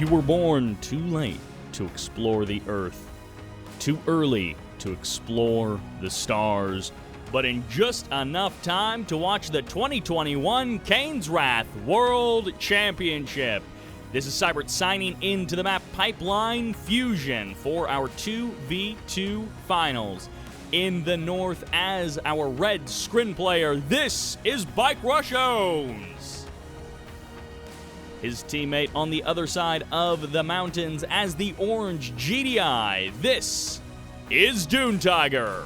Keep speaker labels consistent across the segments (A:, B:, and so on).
A: You were born too late to explore the Earth, too early to explore the stars, but in just enough time to watch the 2021 Kane's Wrath World Championship. This is Sybert signing into the map Pipeline Fusion for our 2v2 finals. In the north as our red screen player, this is BikeRushOwnz. His teammate on the other side of the mountains as the orange GDI, this is DuneTiger.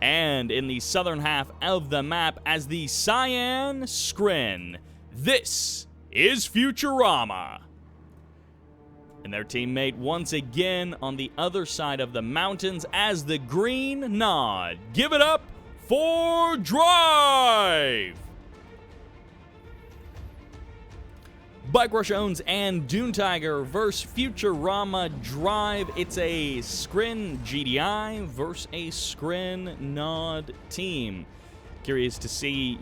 A: And in the southern half of the map as the cyan screen, this is Futurama. And their teammate once again on the other side of the mountains as the green nod. Give it up for Drive! BikeRushOwnz and DuneTiger versus Futurama Drive. It's a Scrin GDI versus a Scrin Nod team. Curious to see,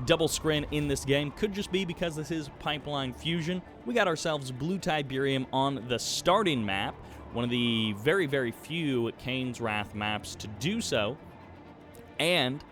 A: double Scrin in this game. Could just be because this is Pipeline Fusion. We got ourselves Blue Tiberium on the starting map. One of the very, very few Kane's Wrath maps to do so. And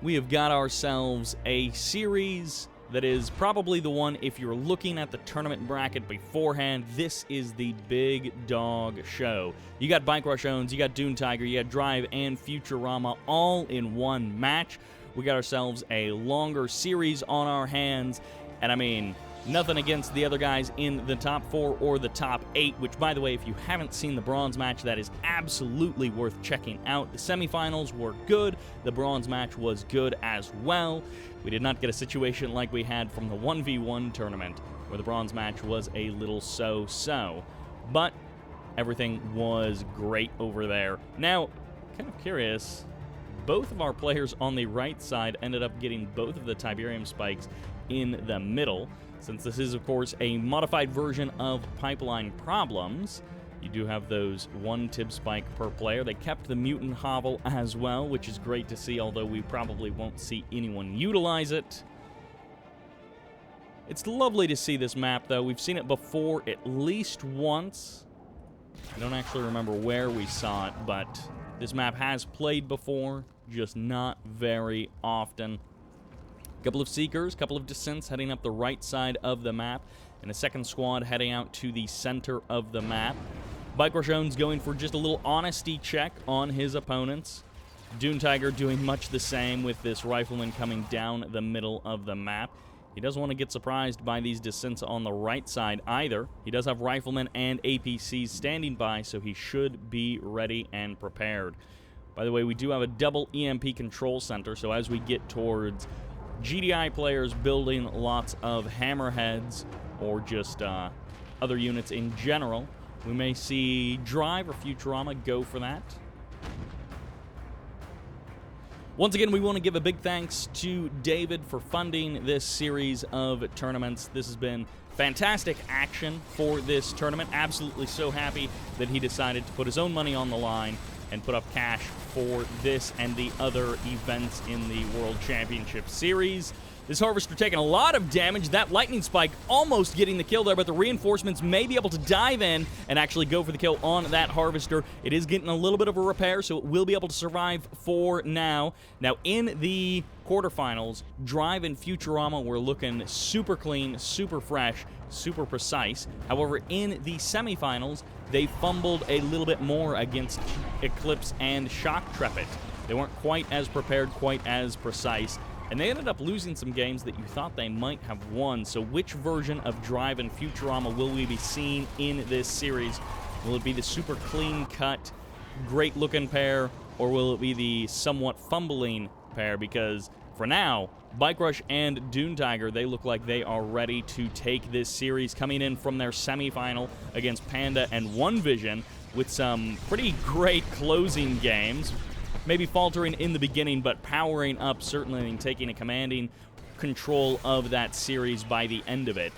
A: we have got ourselves a series that is probably the one, if you're looking at the tournament bracket beforehand, this is the big dog show. You got BikeRushOwnz, you got DuneTiger, you got Drive, and Futurama all in one match. We got ourselves a longer series on our hands, and I mean, nothing against the other guys in the top 4 or the top 8, which, by the way, if you haven't seen the bronze match, that is absolutely worth checking out. The semifinals were good. The bronze match was good as well. We did not get a situation like we had from the 1v1 tournament, where the bronze match was a little so-so. But everything was great over there. Now, kind of curious, both of our players on the right side ended up getting both of the Tiberium spikes in the middle. Since this is, of course, a modified version of Pipeline Problems, you do have those 1 tib spike per player. They kept the mutant hovel as well, which is great to see, although we probably won't see anyone utilize it. It's lovely to see this map, though. We've seen it before at least once. I don't actually remember where we saw it, but this map has played before, just not very often. Couple of Seekers, couple of Descents heading up the right side of the map, and a second squad heading out to the center of the map. BikeRushOwnz going for just a little honesty check on his opponents. DuneTiger doing much the same with this Rifleman coming down the middle of the map. He doesn't want to get surprised by these Descents on the right side either. He does have Riflemen and APCs standing by, so he should be ready and prepared. By the way, we do have a double EMP control center, so as we get towards GDI players building lots of hammerheads or just other units in general, we may see Drive or Futurama go for that. Once again, we want to give a big thanks to David for funding this series of tournaments. This has been fantastic action for this tournament. Absolutely so happy that he decided to put his own money on the line and put up cash for this and the other events in the World Championship Series. This Harvester taking a lot of damage. That Lightning Spike almost getting the kill there, but the reinforcements may be able to dive in and actually go for the kill on that Harvester. It is getting a little bit of a repair, so it will be able to survive for now. Now, in the quarterfinals, Drive and Futurama were looking super clean, super fresh, super precise. However, in the semifinals, they fumbled a little bit more against Eclipse and Shock Trepid. They weren't quite as prepared, quite as precise, and they ended up losing some games that you thought they might have won. So which version of Drive and Futurama will we be seeing in this series? Will it be the super clean-cut, great-looking pair, or will it be the somewhat fumbling pair? Because for now, BikeRush and DuneTiger, they look like they are ready to take this series, coming in from their semifinal against Panda and One Vision with some pretty great closing games. Maybe faltering in the beginning, but powering up certainly and taking a commanding control of that series by the end of it.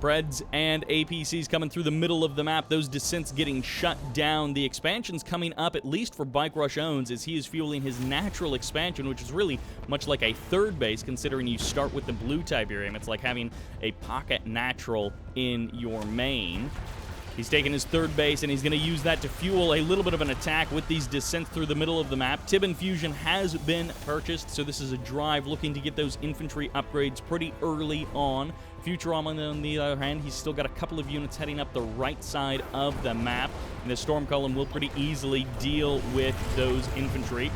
A: Preds and APCs coming through the middle of the map. Those descents getting shut down. The expansion's coming up, at least for BikeRushOwnz, as he is fueling his natural expansion, which is really much like a third base, considering you start with the blue Tiberium. It's like having a pocket natural in your main. He's taking his third base, and he's going to use that to fuel a little bit of an attack with these descents through the middle of the map. Tib Infusion has been purchased, so this is a drive looking to get those infantry upgrades pretty early on. Futurama, on the other hand, he's still got a couple of units heading up the right side of the map, and the Storm Column will pretty easily deal with those infantry.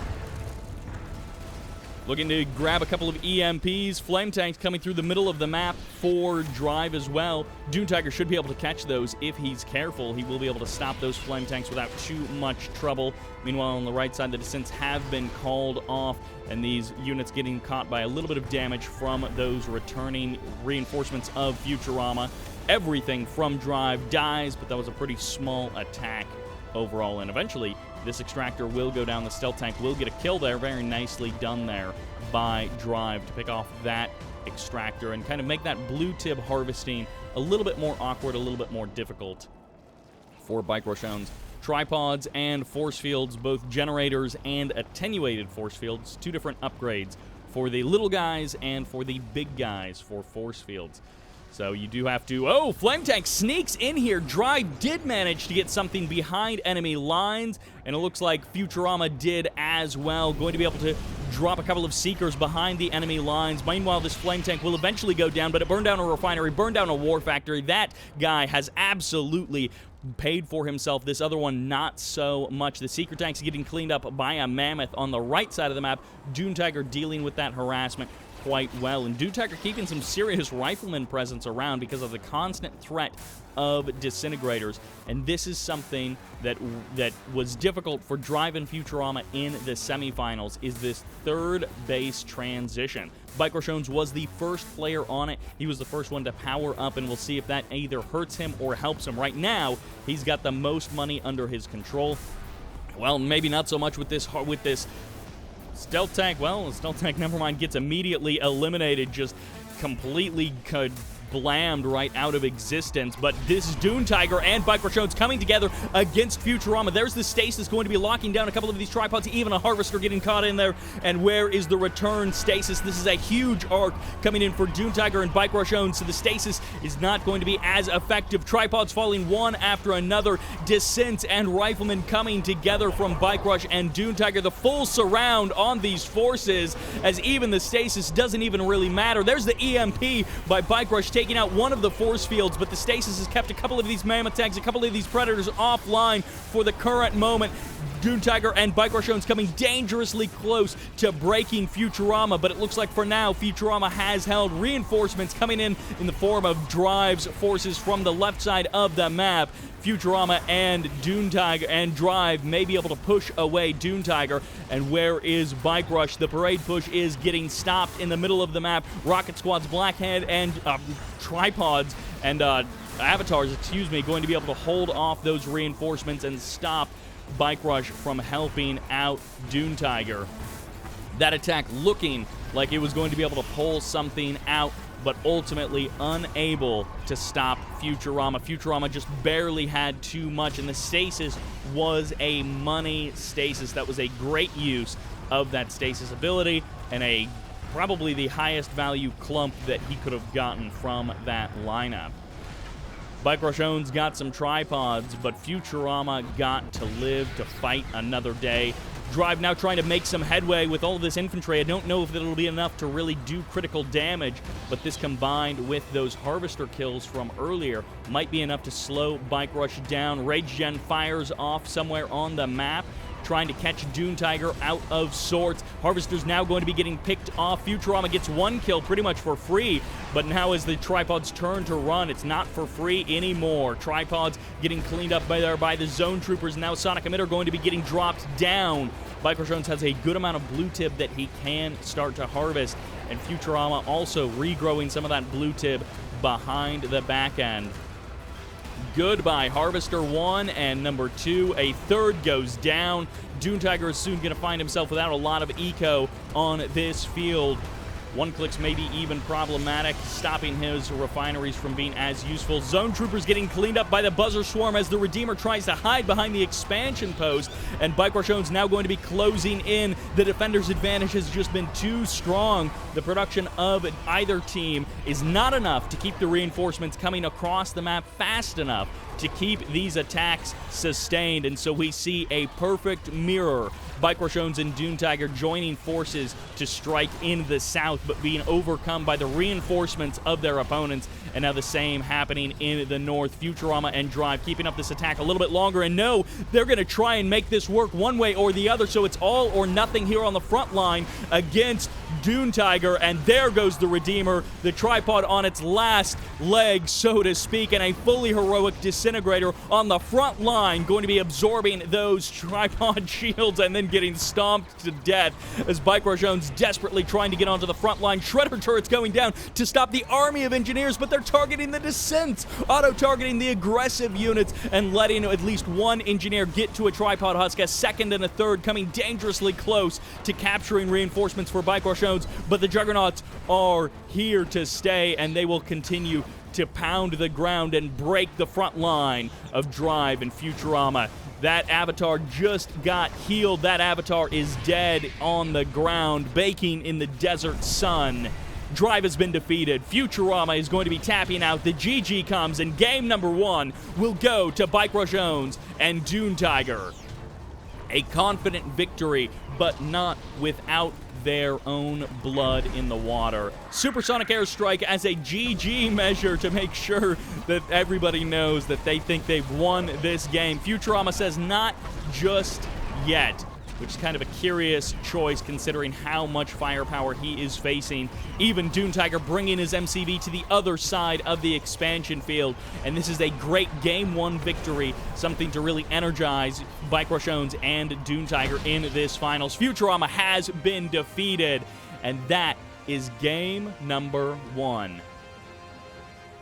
A: Looking to grab a couple of EMPs. Flame tanks coming through the middle of the map for drive as well. DuneTiger should be able to catch those if he's careful. He will be able to stop those flame tanks without too much trouble. Meanwhile, on the right side, the descents have been called off, and these units getting caught by a little bit of damage from those returning reinforcements of Futurama. Everything from drive dies, but that was a pretty small attack overall, and eventually this extractor will go down. The stealth tank will get a kill there. Very nicely done there by drive to pick off that extractor and kind of make that blue tib harvesting a little bit more awkward, a little bit more difficult for BikeRushOwnz. Tripods and force fields, both generators and attenuated force fields, two different upgrades for the little guys and for the big guys for force fields. So you do have to... Oh, Flame Tank sneaks in here. Drive did manage to get something behind enemy lines, and it looks like Futurama did as well. Going to be able to drop a couple of Seekers behind the enemy lines. Meanwhile, this Flame Tank will eventually go down, but it burned down a refinery, burned down a war factory. That guy has absolutely paid for himself. This other one, not so much. The Seeker Tank's getting cleaned up by a Mammoth on the right side of the map. DuneTiger dealing with that harassment quite well, and DuneTiger keeping some serious rifleman presence around because of the constant threat of disintegrators, and this is something that was difficult for Drive and Futurama in the semifinals, is this third base transition. BikeRushOwnz was the first player on it. He was the first one to power up, and we'll see if that either hurts him or helps him. Right now, he's got the most money under his control. Well, maybe not so much with this Stealth Tank. Well, Stealth Tank, never mind, gets immediately eliminated, just completely blammed right out of existence. But this is DuneTiger and BikeRushOwnz coming together against Futurama. There's the Stasis going to be locking down a couple of these tripods, even a Harvester getting caught in there. And where is the return Stasis? This is a huge arc coming in for DuneTiger and BikeRushOwnz, so the Stasis is not going to be as effective. Tripods falling one after another. Descents and Riflemen coming together from BikeRush and DuneTiger. The full surround on these forces, as even the Stasis doesn't even really matter. There's the EMP by BikeRush taking out one of the force fields, but the Stasis has kept a couple of these Mammoth tanks, a couple of these Predators offline for the current moment. DuneTiger and BikeRushOwnz coming dangerously close to breaking Futurama, but it looks like for now Futurama has held. Reinforcements coming in the form of Drive's forces from the left side of the map. Futurama and DuneTiger and Drive may be able to push away DuneTiger. And where is BikeRush? The parade push is getting stopped in the middle of the map. Rocket Squad's Blackhead and Tripods and Avatars, excuse me, going to be able to hold off those reinforcements and stop BikeRush from helping out DuneTiger. That attack looking like it was going to be able to pull something out, but ultimately unable to stop Futurama. Futurama just barely had too much, and the Stasis was a money Stasis. That was a great use of that Stasis ability, and probably the highest value clump that he could have gotten from that lineup. BikeRushOwnz got some tripods, but Futurama got to live to fight another day. Drive now trying to make some headway with all of this infantry. I don't know if it'll be enough to really do critical damage, but this combined with those Harvester kills from earlier might be enough to slow BikeRush down. Rage Gen fires off somewhere on the map, trying to catch DuneTiger out of sorts. Harvester's now going to be getting picked off. Futurama gets one kill pretty much for free, but now as the Tripods turn to run, it's not for free anymore. Tripods getting cleaned up by the Zone Troopers. Now Sonic Emitter going to be getting dropped down. BikeRushOwnz has a good amount of blue tib that he can start to harvest, and Futurama also regrowing some of that blue tib behind the back end. Goodbye, Harvester 1 and number 2. A third goes down. DuneTiger is soon going to find himself without a lot of eco on this field. One clicks may be even problematic, stopping his refineries from being as useful. Zone Troopers getting cleaned up by the Buzzer Swarm as the Redeemer tries to hide behind the expansion post, and BikeRushOwnz now going to be closing in. The defender's advantage has just been too strong. The production of either team is not enough to keep the reinforcements coming across the map fast enough to keep these attacks sustained, and so we see a perfect mirror. BikeRushOwnz and DuneTiger joining forces to strike in the south, but being overcome by the reinforcements of their opponents, and now the same happening in the north. Futurama and Drive keeping up this attack a little bit longer, and no, they're going to try and make this work one way or the other, so it's all or nothing here on the front line against DuneTiger, and there goes the Redeemer, the tripod on its last leg, so to speak, and a fully heroic Disintegrator on the front line, going to be absorbing those tripod shields and then getting stomped to death as BikeRushOwnz desperately trying to get onto the front line. Shredder turrets going down to stop the army of engineers, but they're targeting the descent, auto-targeting the aggressive units and letting at least one engineer get to a tripod husk. A second and a third coming dangerously close to capturing reinforcements for BikeRushOwnz, but the Juggernauts are here to stay, and they will continue to pound the ground and break the front line of Drive and Futurama. That avatar just got healed. That avatar is dead on the ground, baking in the desert sun. Drive has been defeated. Futurama is going to be tapping out. The GG comes, and game number 1 will go to BikeRushOwnz and DuneTiger. A confident victory, but not without their own blood in the water. Supersonic Airstrike as a GG measure to make sure that everybody knows that they think they've won this game. Futurama says not just yet, which is kind of a curious choice considering how much firepower he is facing. Even DuneTiger bringing his MCV to the other side of the expansion field, and this is a great Game 1 victory, something to really energize BikeRushOwnz and DuneTiger in this finals. Futurama has been defeated, and that is game number 1.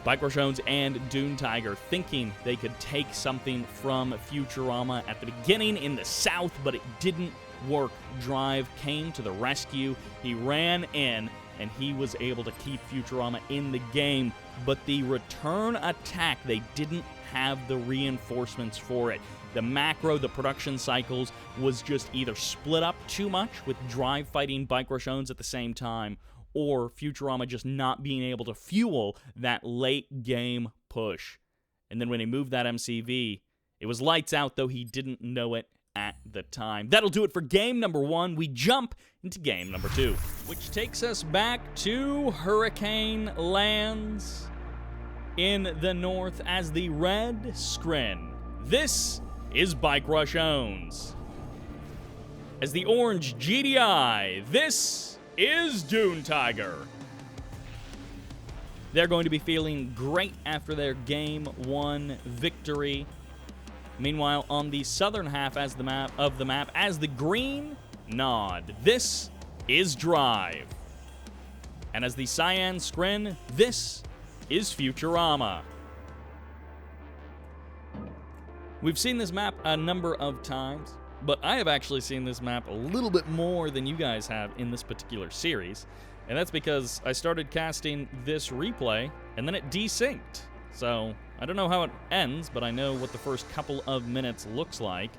A: BikeRushOwnz and DuneTiger thinking they could take something from Futurama at the beginning in the south, but it didn't work. Drive came to the rescue. He ran in, and he was able to keep Futurama in the game, but the return attack, they didn't have the reinforcements for it. The macro, the production cycles, was just either split up too much with Drive fighting BikeRushOwnz at the same time, or Futurama just not being able to fuel that late game push. And then when he moved that MCV, it was lights out, though he didn't know it at the time. That'll do it for game number 1. We jump into game number 2, which takes us back to Hurricane Lands in the north as the red screen. This is BikeRushOwnz. As the orange GDI, this is DuneTiger. They're going to be feeling great after their Game 1 victory. Meanwhile, on the southern half as the map, as the green nod, this is Drive. And as the cyan screen, this is Futurama. We've seen this map a number of times, but I have actually seen this map a little bit more than you guys have in this particular series, and that's because I started casting this replay, and then it desynced. So, I don't know how it ends, but I know what the first couple of minutes looks like,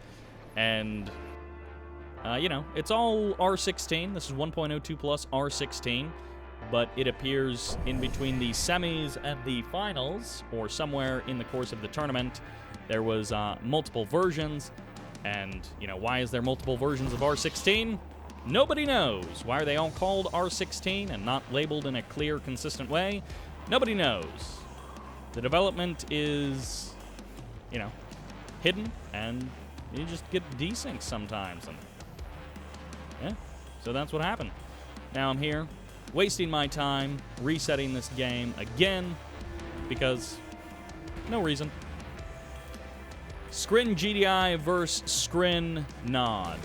A: and, you know, it's all R16. This is 1.02 plus R16, but it appears in between the semis and the finals, or somewhere in the course of the tournament. There was multiple versions. And, you know, why is there multiple versions of R16? Nobody knows. Why are they all called R16 and not labeled in a clear, consistent way? Nobody knows. The development is, you know, hidden, and you just get desyncs sometimes. And yeah, so that's what happened. Now I'm here, wasting my time, resetting this game again, because no reason. Scrin GDI versus Scrin Nod.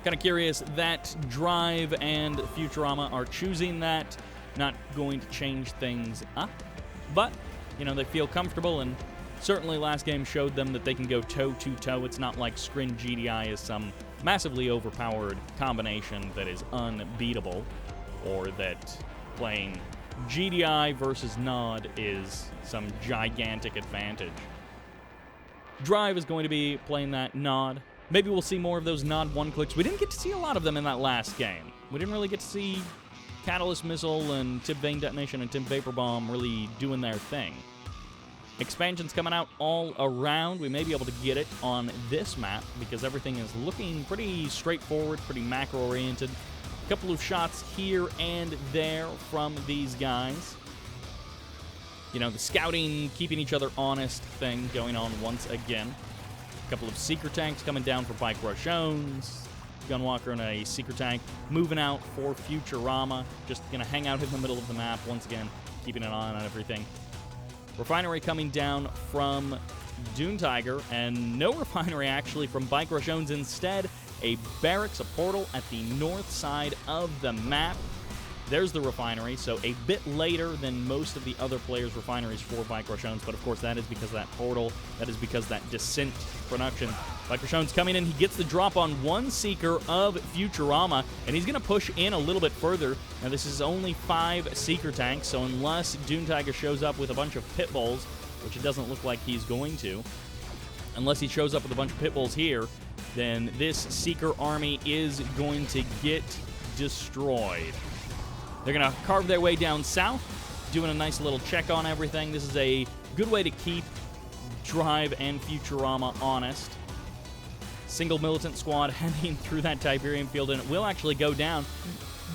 A: Kind of curious that Drive and Futurama are choosing that. Not going to change things up, but, you know, they feel comfortable, and certainly last game showed them that they can go toe-to-toe. It's not like Scrin GDI is some massively overpowered combination that is unbeatable, or that playing GDI versus Nod is some gigantic advantage. Drive is going to be playing that Nod. Maybe we'll see more of those Nod one-clicks. We didn't get to see a lot of them in that last game. We didn't really get to see Catalyst Missile and Tip Vane Detonation and Tip Vapor Bomb really doing their thing. Expansions coming out all around. We may be able to get it on this map because everything is looking pretty straightforward, pretty macro-oriented. A couple of shots here and there from these guys. You know, the scouting, keeping each other honest thing going on once again. A couple of Seeker Tanks coming down for BikeRushOwnz. Gunwalker and a Seeker Tank moving out for Futurama. Just going to hang out in the middle of the map once again, keeping an eye on everything. Refinery coming down from DuneTiger, and no refinery actually from BikeRushOwnz. Instead, a barracks, a portal at the north side of the map. There's the refinery, so a bit later than most of the other players' refineries for BikeRushOwnz, but of course that is because of that portal, that is because of that descent production. BikeRushOwnz coming in, he gets the drop on one Seeker of Futurama, and he's going to push in a little bit further. Now this is only 5 Seeker tanks, so unless DuneTiger shows up with a bunch of pit bulls, which it doesn't look like he's going to, unless he shows up with a bunch of pit bulls here, then this Seeker army is going to get destroyed. They're going to carve their way down south, doing a nice little check on everything. This is a good way to keep Drive and Futurama honest. Single militant squad heading through that Tiberium field, and it will actually go down.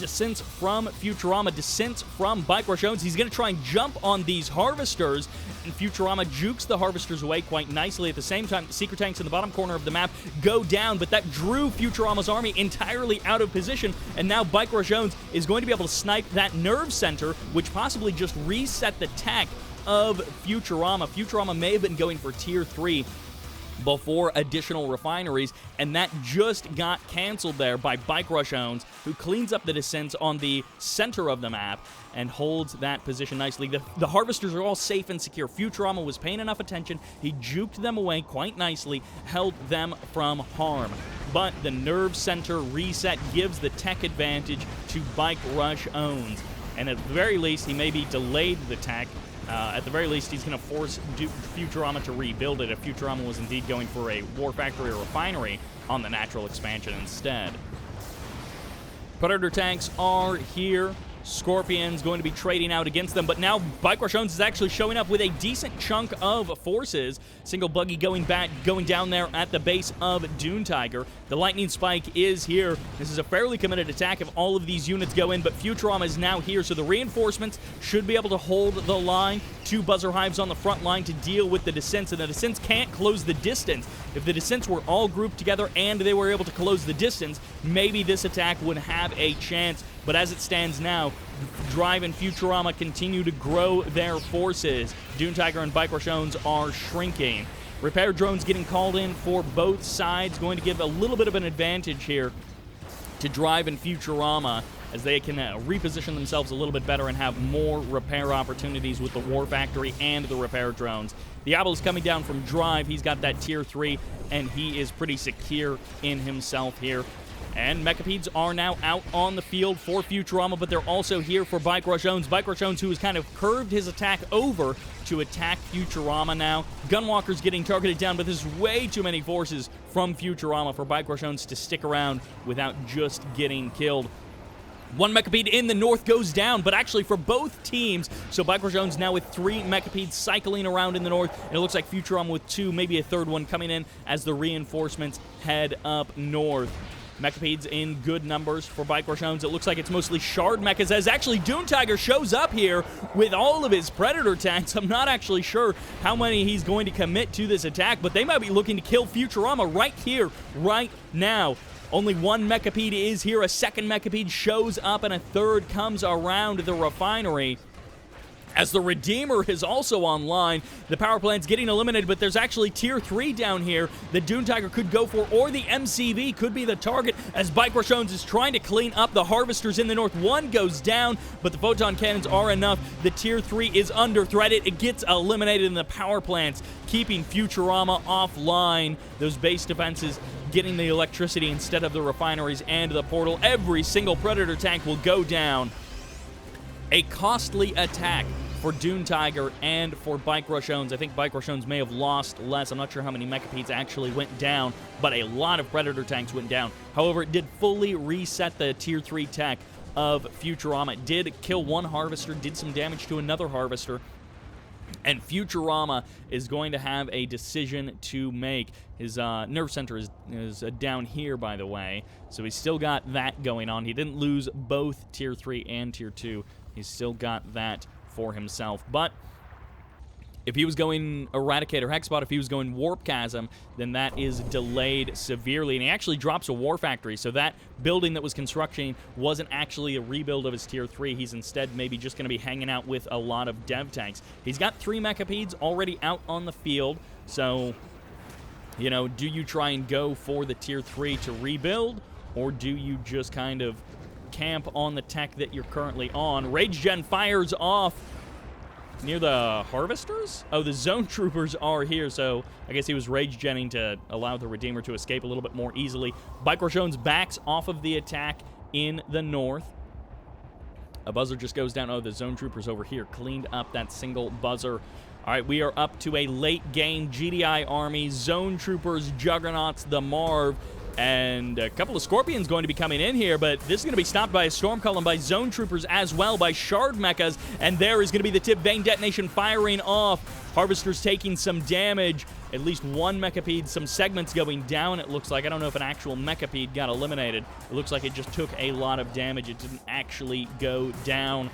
A: Descents from Futurama, descents from BikeRushOwnz. He's going to try and jump on these harvesters, and Futurama jukes the harvesters away quite nicely. At the same time, the Seeker tanks in the bottom corner of the map go down, but that drew Futurama's army entirely out of position, and now BikeRushOwnz is going to be able to snipe that nerve center, which possibly just reset the tech of Futurama. Futurama may have been going for Tier 3 before additional refineries, and that just got canceled there by BikeRushOwnz, who cleans up the descents on the center of the map and holds that position nicely. The harvesters are all safe and secure. Futurama was paying enough attention. He juked them away quite nicely, held them from harm. But the nerve center reset gives the tech advantage to BikeRushOwnz, and at the very least, he maybe delayed the tech. At the very least, he's going to force Futurama to rebuild it if Futurama was indeed going for a war factory or refinery on the natural expansion instead. Predator tanks are here. Scorpion's going to be trading out against them, but now BikeRushOwnz is actually showing up with a decent chunk of forces. Single buggy going down there at the base of DuneTiger. The lightning spike is here. This is a fairly committed attack if all of these units go in, but Futurama is now here, so the reinforcements should be able to hold the line. 2 buzzer hives on the front line to deal with the descents, and the descents can't close the distance. If the descents were all grouped together and they were able to close the distance, maybe this attack would have a chance. But as it stands now, Drive and Futurama continue to grow their forces. DuneTiger and BikeRushOwnz are shrinking. Repair drones getting called in for both sides, going to give a little bit of an advantage here to Drive and Futurama as they can reposition themselves a little bit better and have more repair opportunities with the War Factory and the repair drones. Diablo is coming down from Drive. He's got that Tier 3, and he is pretty secure in himself here. And Mechapedes are now out on the field for Futurama, but they're also here for BikeRushOwnz. BikeRushOwnz, who has kind of curved his attack over to attack Futurama now. Gunwalker's getting targeted down, but there's way too many forces from Futurama for BikeRushOwnz to stick around without just getting killed. One Mechapede in the north goes down, but actually for both teams. So BikeRushOwnz now with 3 Mechapedes cycling around in the north, and it looks like Futurama with 2, maybe a third one coming in as the reinforcements head up north. Mechapedes in good numbers for BikeRushOwnz. It looks like it's mostly Shard Mechas, as actually DuneTiger shows up here with all of his Predator tanks. I'm not actually sure how many he's going to commit to this attack, but they might be looking to kill Futurama right here, right now. Only 1 Mechapede is here. A second Mechapede shows up, and a third comes around the refinery. As the Redeemer is also online, the power plant's getting eliminated, but there's actually Tier 3 down here that DuneTiger could go for, or the MCV could be the target, as BikeRushOwnz is trying to clean up the harvesters in the north. One goes down, but the photon cannons are enough. The Tier 3 is under threat. It gets eliminated in the power plants, keeping Futurama offline. Those base defenses getting the electricity instead of the refineries and the portal. Every single Predator tank will go down. A costly attack for DuneTiger and for BikeRushOwnz. I think BikeRushOwnz may have lost less. I'm not sure how many Mechapedes actually went down, but a lot of Predator tanks went down. However, it did fully reset the Tier 3 tech of Futurama. It did kill one harvester, did some damage to another harvester, and Futurama is going to have a decision to make. His nerve center is down here, by the way, so he's still got that going on. He didn't lose both Tier 3 and Tier 2. He's still got that for himself. But if he was going Eradicator Hexbot, if he was going Warp Chasm, then that is delayed severely. And he actually drops a War Factory, so that building that was constructing wasn't actually a rebuild of his Tier 3. He's instead maybe just going to be hanging out with a lot of dev tanks. He's got 3 Mechapedes already out on the field, so, you know, do you try and go for the Tier 3 to rebuild, or do you just kind of camp on the tech that you're currently on? Rage Gen fires off near the harvesters? Oh, the zone troopers are here, so I guess he was Rage Genning to allow the Redeemer to escape a little bit more easily. BikeRushOwnz backs off of the attack in the north. A buzzer just goes down. Oh, the zone troopers over here cleaned up that single buzzer. All right, we are up to a late game GDI army. Zone troopers, Juggernauts, the Marv, and a couple of Scorpions going to be coming in here, but this is going to be stopped by a Storm Column, by Zone Troopers as well, by Shard Mechas, and there is going to be the tip Vein Detonation firing off. Harvesters taking some damage. At least one Mechapede, some segments going down, it looks like. I don't know if an actual Mechapede got eliminated. It looks like it just took a lot of damage. It didn't actually go down.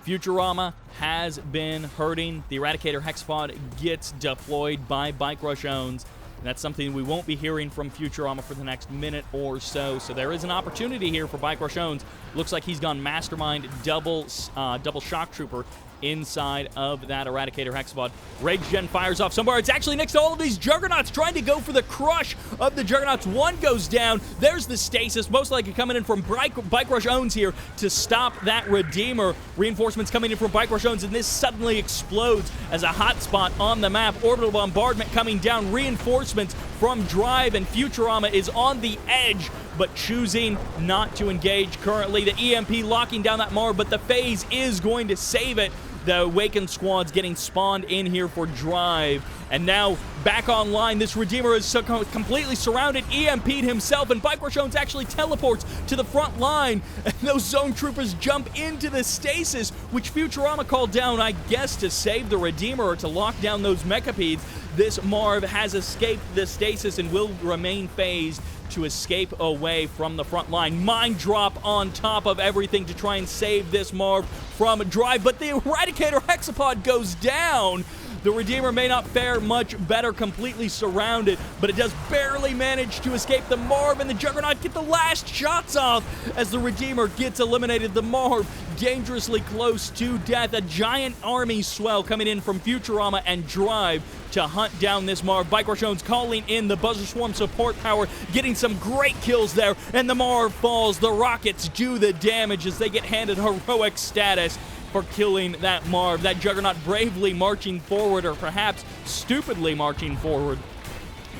A: Futurama has been hurting. The Eradicator Hexpod gets deployed by BikeRushOwnz. And that's something we won't be hearing from Futurama for the next minute or so. So there is an opportunity here for BikeRushOwnz. Looks like he's gone Mastermind, double Shock Trooper inside of that Eradicator Hexapod. Rage Gen fires off somewhere. It's actually next to all of these Juggernauts, trying to go for the crush of the Juggernauts. One goes down. There's the Stasis, most likely coming in from BikeRushOwnz here to stop that Redeemer. Reinforcements coming in from BikeRushOwnz, and this suddenly explodes as a hotspot on the map. Orbital bombardment coming down. Reinforcements from Drive, and Futurama is on the edge, but choosing not to engage currently. The EMP locking down that Marv, but the Phase is going to save it. The Awakened squad's getting spawned in here for Drive. And now back online, this Redeemer is completely surrounded, EMP'd himself, and BikeRushOwnz actually teleports to the front line. And those Zone Troopers jump into the Stasis, which Futurama called down, I guess, to save the Redeemer or to lock down those Mechapedes. This Marv has escaped the Stasis and will remain phased to escape away from the front line. Mine drop on top of everything to try and save this Marv from Drive, but the Eradicator Hexapod goes down. The Redeemer may not fare much better, completely surrounded, but it does barely manage to escape. The Marv and the Juggernaut get the last shots off as the Redeemer gets eliminated. The Marv dangerously close to death. A giant army swell coming in from Futurama and Drive to hunt down this Marv. BikeRushOwnz calling in the Buzzer Swarm support power, getting some great kills there, and the Marv falls. The rockets do the damage as they get handed heroic status for killing that Marv. That Juggernaut bravely marching forward, or perhaps stupidly marching forward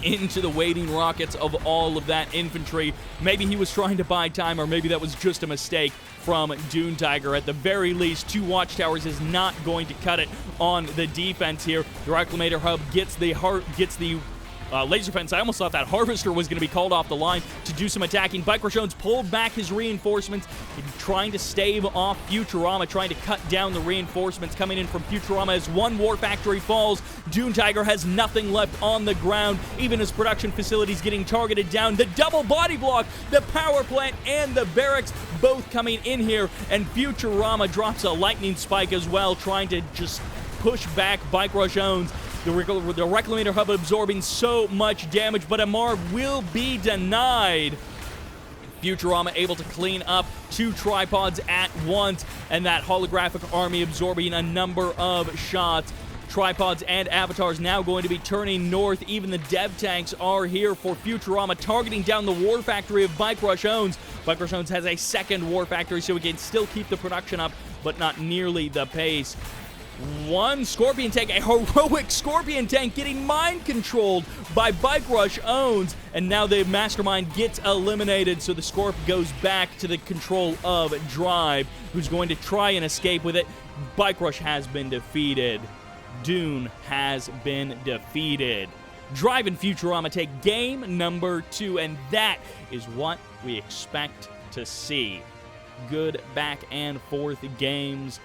A: into the waiting rockets of all of that infantry. Maybe he was trying to buy time, or maybe that was just a mistake from DuneTiger. At the very least, 2 watchtowers is not going to cut it on the defense here. The Reclamator Hub gets the laser fence. I almost thought that Harvester was going to be called off the line to do some attacking. BikeRushOwnz pulled back his reinforcements, trying to stave off Futurama, trying to cut down the reinforcements coming in from Futurama. As one War Factory falls, DuneTiger has nothing left on the ground. Even his production facilities getting targeted down. The double body block, the power plant, and the barracks both coming in here, and Futurama drops a lightning spike as well, trying to just push back BikeRushOwnz. The Reclamator Hub absorbing so much damage, but a Marv will be denied. Futurama able to clean up 2 tripods at once, and that holographic army absorbing a number of shots. Tripods and avatars now going to be turning north. Even the dev tanks are here for Futurama, targeting down the war factory of BikeRushOwnz. BikeRushOwnz has a second war factory, so we can still keep the production up, but not nearly the pace. One Scorpion tank, a heroic Scorpion tank, getting mind-controlled by BikeRushOwnz, and now the Mastermind gets eliminated, so the Scorp goes back to the control of Drive, who's going to try and escape with it. BikeRush has been defeated. Dune has been defeated. Drive and Futurama take game number 2, and that is what we expect to see. Good back and forth games.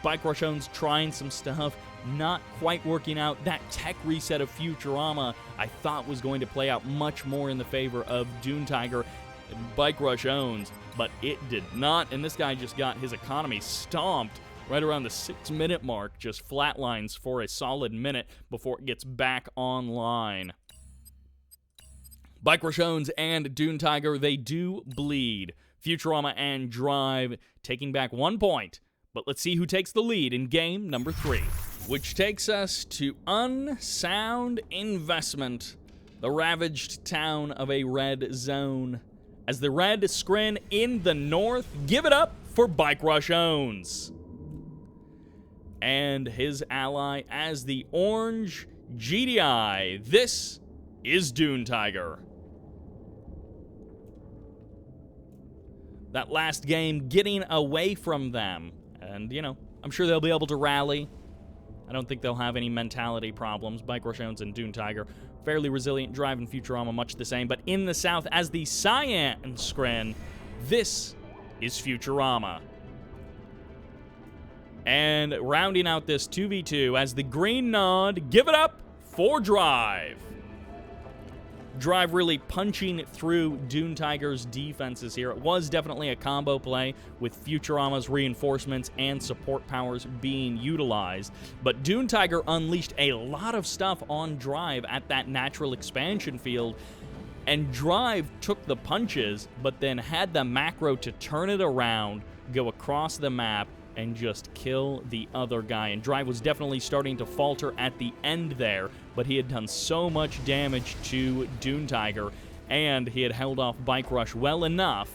A: BikeRushOwnz trying some stuff, not quite working out. That tech reset of Futurama I thought was going to play out much more in the favor of DuneTiger and BikeRushOwnz, but it did not, and this guy just got his economy stomped right around the 6-minute mark, just flatlines for a solid minute before it gets back online. BikeRushOwnz and DuneTiger, they do bleed. Futurama and Drive taking back 1 point. But let's see who takes the lead in game number 3, which takes us to Unsound Investment, the ravaged town of a red zone. As the red screen in the north, give it up for BikeRushOwnz. And his ally as the orange GDI. This is DuneTiger. That last game getting away from them. And, you know, I'm sure they'll be able to rally. I don't think they'll have any mentality problems. BikeRushOwnz and DuneTiger, fairly resilient. Drive and Futurama, much the same. But in the south, as the cyan screen, this is Futurama. And rounding out this 2v2 as the green nod, give it up for Drive. Drive really punching through DuneTiger's defenses here. It was definitely a combo play with Futurama's reinforcements and support powers being utilized, but DuneTiger unleashed a lot of stuff on Drive at that natural expansion field, and Drive took the punches, but then had the macro to turn it around, go across the map, and just kill the other guy. And Drive was definitely starting to falter at the end there, but he had done so much damage to DuneTiger, and he had held off BikeRush well enough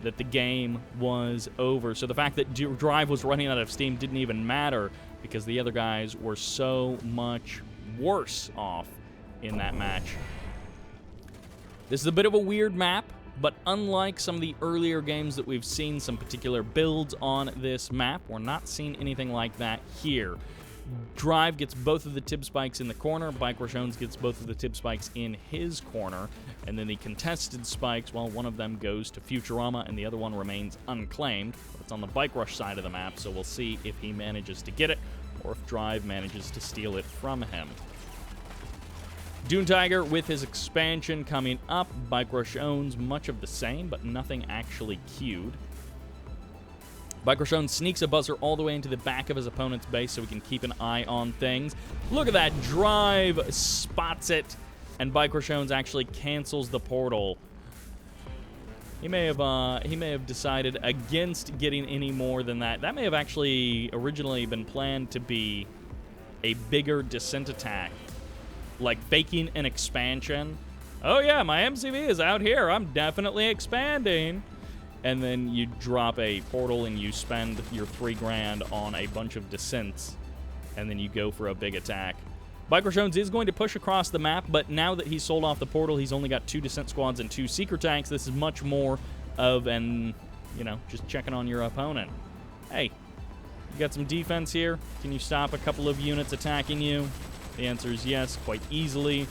A: that the game was over. So the fact that Drive was running out of steam didn't even matter, because the other guys were so much worse off in that match. This is a bit of a weird map, but unlike some of the earlier games that we've seen, some particular builds on this map, we're not seeing anything like that here. Drive gets both of the tib spikes in the corner, BikeRushOwnz gets both of the tib spikes in his corner, and then the contested spikes, well, one of them goes to Futurama and the other one remains unclaimed. It's on the BikeRush side of the map, so we'll see if he manages to get it or if Drive manages to steal it from him. DuneTiger with his expansion coming up. BikeRushOwnz, much of the same, but nothing actually queued. BikeRushOwnz sneaks a buzzer all the way into the back of his opponent's base so we can keep an eye on things. Look at that. Drive spots it, and BikeRushOwnz actually cancels the portal. He may have decided against getting any more than that. That may have actually originally been planned to be a bigger descent attack, like faking an expansion. Oh yeah, my MCV is out here. I'm definitely expanding. And then you drop a portal and you spend your $3,000 on a bunch of descents, and then you go for a big attack. BikeRushOwnz is going to push across the map, but now that he's sold off the portal, he's only got 2 descent squads and 2 seeker tanks. This is much more of an, you know, just checking on your opponent. Hey, you got some defense here? Can you stop a couple of units attacking you? The answer is yes, quite easily.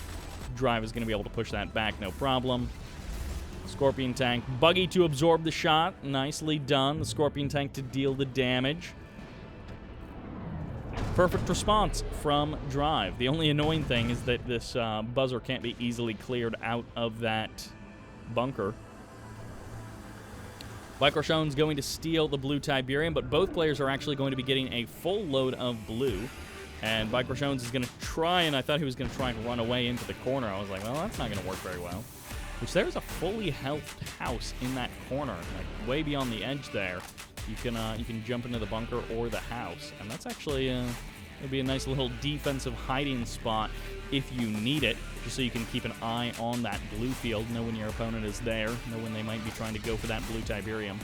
A: Drive is going to be able to push that back, no problem. Scorpion tank, buggy to absorb the shot. Nicely done. The Scorpion tank to deal the damage. Perfect response from Drive. The only annoying thing is that this buzzer can't be easily cleared out of that bunker. BikeRushOwnz going to steal the blue Tiberium, but both players are actually going to be getting a full load of blue. And BikeRushOwnz is going to try, and I thought he was going to try and run away into the corner. I was like, well, that's not going to work very well. which there's a fully healthed house in that corner, like way beyond the edge there. You can jump into the bunker or the house, and that's actually it'll be a nice little defensive hiding spot if you need it, just so you can keep an eye on that blue field, know when your opponent is there, know when they might be trying to go for that blue Tiberium.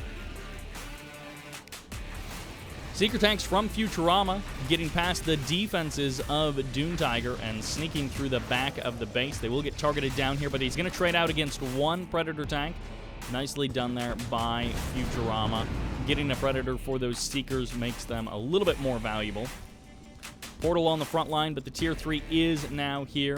A: Seeker tanks from Futurama getting past the defenses of DuneTiger and sneaking through the back of the base. They will get targeted down here, but he's going to trade out against one Predator tank. Nicely done there by Futurama. Getting a Predator for those Seekers makes them a little bit more valuable. Portal on the front line, but the Tier 3 is now here.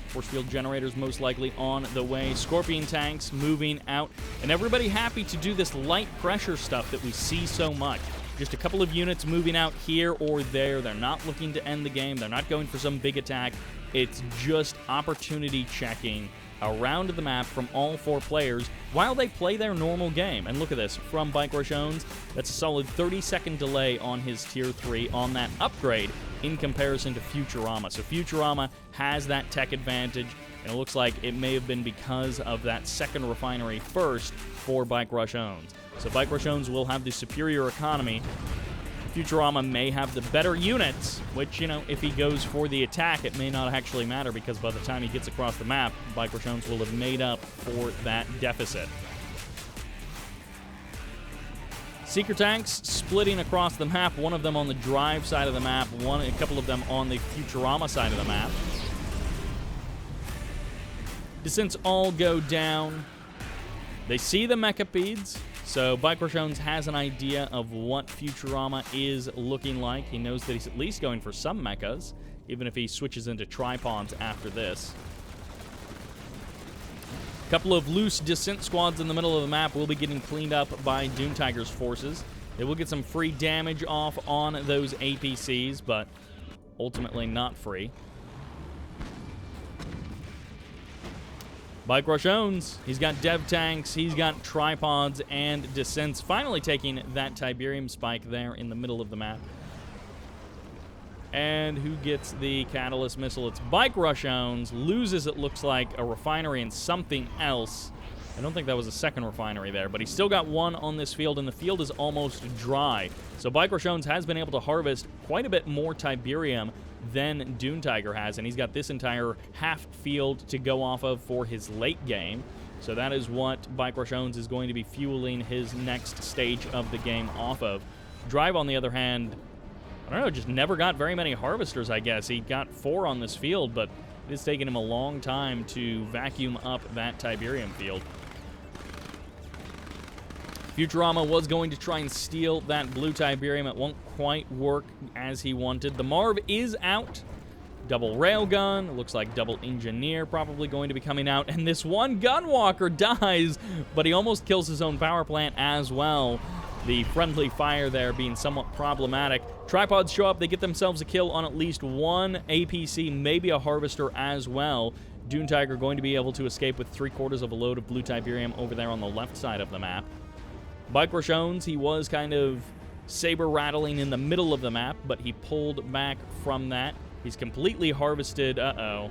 A: Force field generators most likely on the way. Scorpion tanks moving out. And everybody happy to do this light pressure stuff that we see so much. Just a couple of units moving out here or there. They're not looking to end the game. They're not going for some big attack. It's just opportunity checking around the map from all four players while they play their normal game. And look at this, from BikeRushOwnz, that's a solid 30-second delay on his Tier 3 on that upgrade in comparison to Futurama. So Futurama has that tech advantage, and it looks like it may have been because of that second refinery first for BikeRushOwnz. So BikeRushOwnz will have the superior economy. Futurama may have the better units, which, you know, if he goes for the attack, it may not actually matter, because by the time he gets across the map, BikeRushOwnz will have made up for that deficit. Seeker tanks splitting across the map, one of them on the drive side of the map, a couple of them on the Futurama side of the map. Descents all go down. They see the mechapedes. So BikeRushOwnz has an idea of what Futurama is looking like. He knows that he's at least going for some mechas, even if he switches into tripods after this. A couple of loose descent squads in the middle of the map will be getting cleaned up by DuneTiger's forces. They will get some free damage off on those APCs, but ultimately not free. BikeRushOwnz, he's got dev tanks, he's got tripods and descents, finally taking that Tiberium spike there in the middle of the map. And who gets the catalyst missile? It's BikeRushOwnz, loses, it looks like, a refinery and something else. I don't think that was a second refinery there, but he's still got one on this field, and the field is almost dry. So BikeRushOwnz has been able to harvest quite a bit more Tiberium than DuneTiger has, and he's got this entire half field to go off of for his late game. So that is what BikeRushOwnz is going to be fueling his next stage of the game off of. Drive, on the other hand, I don't know, just never got very many harvesters, I guess. He got 4 on this field, but it's taken him a long time to vacuum up that Tiberium field. Futurama was going to try and steal that blue Tiberium. It won't quite work as he wanted. The Marv is out. Double railgun. Looks like double engineer probably going to be coming out. And this one gunwalker dies, but he almost kills his own power plant as well. The friendly fire there being somewhat problematic. Tripods show up. They get themselves a kill on at least one APC, maybe a harvester as well. DuneTiger going to be able to escape with 3/4 of a load of blue Tiberium over there on the left side of the map. BikeRushOwnz, he was kind of saber rattling in the middle of the map, but he pulled back from that. He's completely harvested. Uh-oh.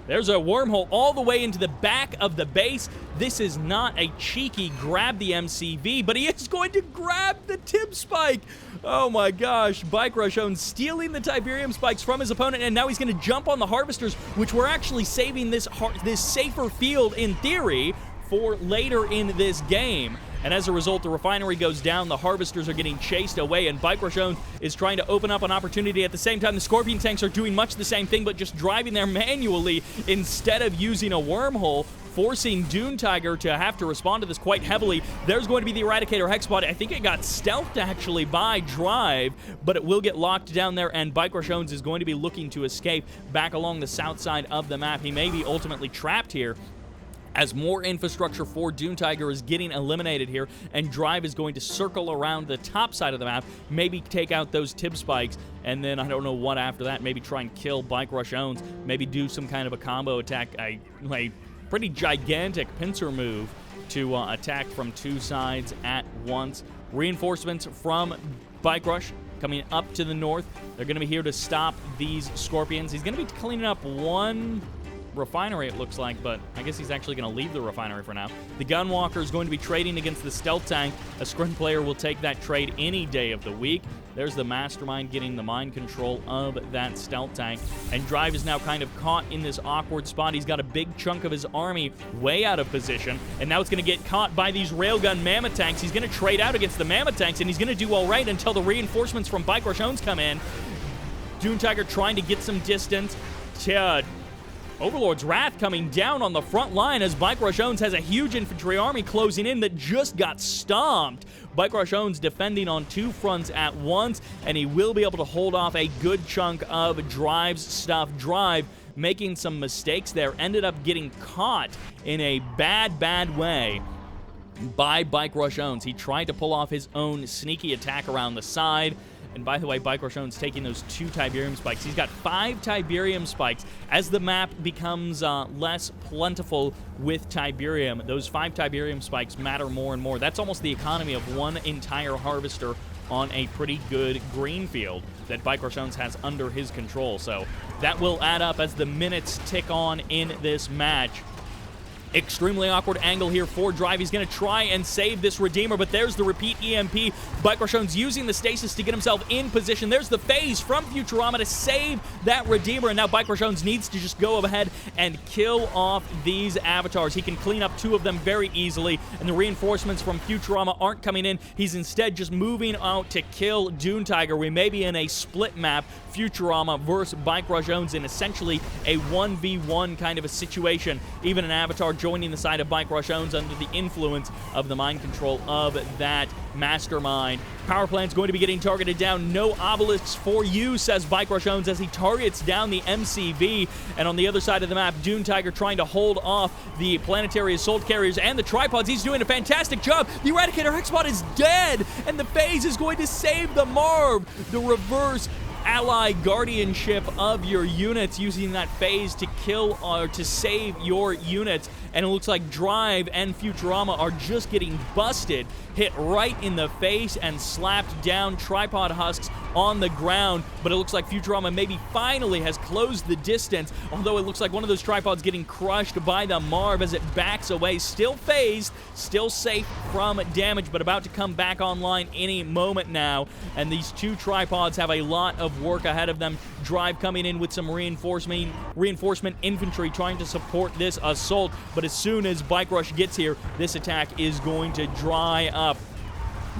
A: There's a wormhole all the way into the back of the base. This is not a cheeky grab the MCV, but he is going to grab the tib spike. Oh my gosh. BikeRushOwnz stealing the Tiberium spikes from his opponent, and now he's going to jump on the harvesters, which we're actually saving this safer field, in theory, for later in this game. And as a result, the refinery goes down, the harvesters are getting chased away, and BikeRushOwnz is trying to open up an opportunity. At the same time, the Scorpion tanks are doing much the same thing, but just driving there manually instead of using a wormhole, forcing DuneTiger to have to respond to this quite heavily. There's going to be the Eradicator Hexbot. I think it got stealthed, actually, by Drive, but it will get locked down there, and BikeRushOwnz is going to be looking to escape back along the south side of the map. He may be ultimately trapped here, as more infrastructure for DuneTiger is getting eliminated here, and Drive is going to circle around the top side of the map, maybe take out those tib spikes, and then I don't know what after that, maybe try and kill BikeRushOwnz, maybe do some kind of a combo attack, a pretty gigantic pincer move to attack from two sides at once. Reinforcements from BikeRush coming up to the north. They're going to be here to stop these Scorpions. He's going to be cleaning up one refinery, it looks like, but I guess he's actually going to leave the refinery for now. The Gunwalker is going to be trading against the Stealth Tank. A Scrin player will take that trade any day of the week. There's the Mastermind getting the mind control of that Stealth Tank. And Drive is now kind of caught in this awkward spot. He's got a big chunk of his army way out of position, and now it's going to get caught by these Railgun Mammoth Tanks. He's going to trade out against the Mammoth Tanks, and he's going to do all right until the reinforcements from BikeRushOwnz come in. DuneTiger trying to get some distance. Overlord's Wrath coming down on the front line as BikeRushOwnz has a huge infantry army closing in that just got stomped. BikeRushOwnz defending on two fronts at once, and he will be able to hold off a good chunk of Drive's stuff. Drive making some mistakes there, ended up getting caught in a bad way by BikeRushOwnz. He tried to pull off his own sneaky attack around the side. And by the way, BikeRushOwnz taking those 2 Tiberium spikes. He's got 5 Tiberium spikes. As the map becomes less plentiful with Tiberium, those 5 Tiberium spikes matter more and more. That's almost the economy of one entire harvester on a pretty good green field that BikeRushOwnz has under his control. So that will add up as the minutes tick on in this match. Extremely awkward angle here for Drive. He's going to try and save this Redeemer, but there's the repeat EMP. BikeRushOwnz using the stasis to get himself in position. There's the phase from Futurama to save that Redeemer, and now BikeRushOwnz needs to just go ahead and kill off these avatars. He can clean up 2 of them very easily, and the reinforcements from Futurama aren't coming in. He's instead just moving out to kill DuneTiger. We may be in a split map, Futurama versus BikeRushOwnz, in essentially a 1v1 kind of a situation. Even an avatar joining the side of BikeRushOwnz under the influence of the mind control of that Mastermind. Power plant's going to be getting targeted down. No obelisks for you, says BikeRushOwnz as he targets down the MCV. And on the other side of the map, DuneTiger trying to hold off the planetary assault carriers and the tripods. He's doing a fantastic job. The Eradicator Hexbot is dead, and the phase is going to save the Marv. The reverse ally guardianship of your units, using that phase to kill or to save your units. And it looks like Drive and Futurama are just getting busted, hit right in the face and slapped down, tripod husks on the ground. But it looks like Futurama maybe finally has closed the distance, although it looks like one of those tripods getting crushed by the Marv as it backs away. Still phased, still safe from damage, but about to come back online any moment now. And these 2 tripods have a lot of work ahead of them. Drive coming in with some reinforcement infantry trying to support this assault, but as soon as BikeRush gets here, this attack is going to dry up.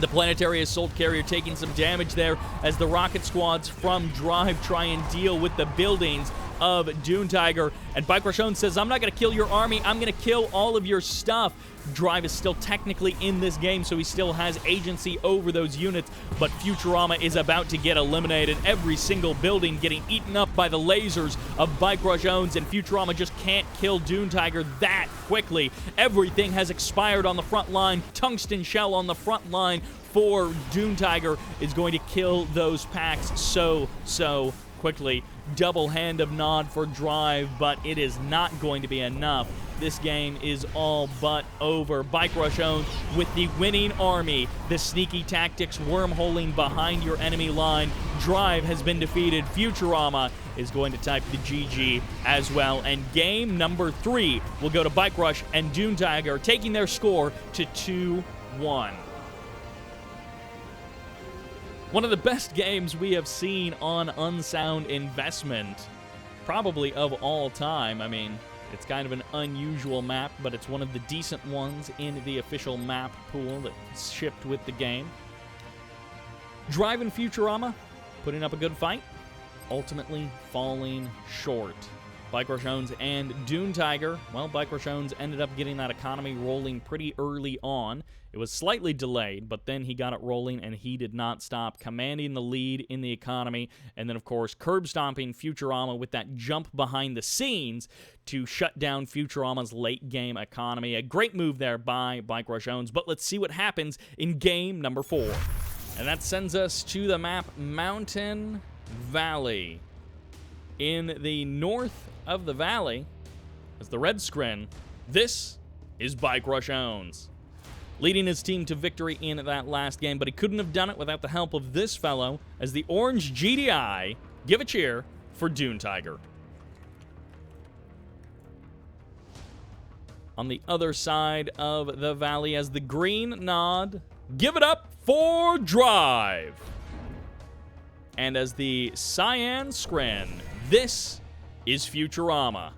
A: The planetary assault carrier taking some damage there as the rocket squads from Drive try and deal with the buildings of DuneTiger. And BikeRushOwnz says, I'm not going to kill your army, I'm going to kill all of your stuff. Drive is still technically in this game, so he still has agency over those units, but Futurama is about to get eliminated. Every single building getting eaten up by the lasers of BikeRushOwnz, and Futurama just can't kill DuneTiger that quickly. Everything has expired on the front line. Tungsten shell on the front line for DuneTiger is going to kill those packs so quickly. Double hand of nod for Drive, but it is not going to be enough. This game is all but over. BikeRushOwnz with the winning army. The sneaky tactics wormholing behind your enemy line. Drive has been defeated. Futurama is going to type the GG as well. And game number 3 will go to BikeRush and DuneTiger, taking their score to 2-1. One of the best games we have seen on Unsound Investment, probably of all time. I mean, it's kind of an unusual map, but it's one of the decent ones in the official map pool that's shipped with the game. Drive and Futurama putting up a good fight, ultimately falling short. BikeRushOwnz and DuneTiger, well, BikeRushOwnz ended up getting that economy rolling pretty early on. It was slightly delayed, but then he got it rolling, and he did not stop, commanding the lead in the economy. And then, of course, curb-stomping Futurama with that jump behind the scenes to shut down Futurama's late-game economy. A great move there by BikeRushOwnz, but let's see what happens in game number 4. And that sends us to the map Mountain Valley. In the north of the valley, as the red screen, this is BikeRushOwnz, leading his team to victory in that last game, but he couldn't have done it without the help of this fellow, as the orange GDI give a cheer for DuneTiger. on the other side of the valley as the green nod. Give it up for Drive. And as the cyan scrin, this is Futurama.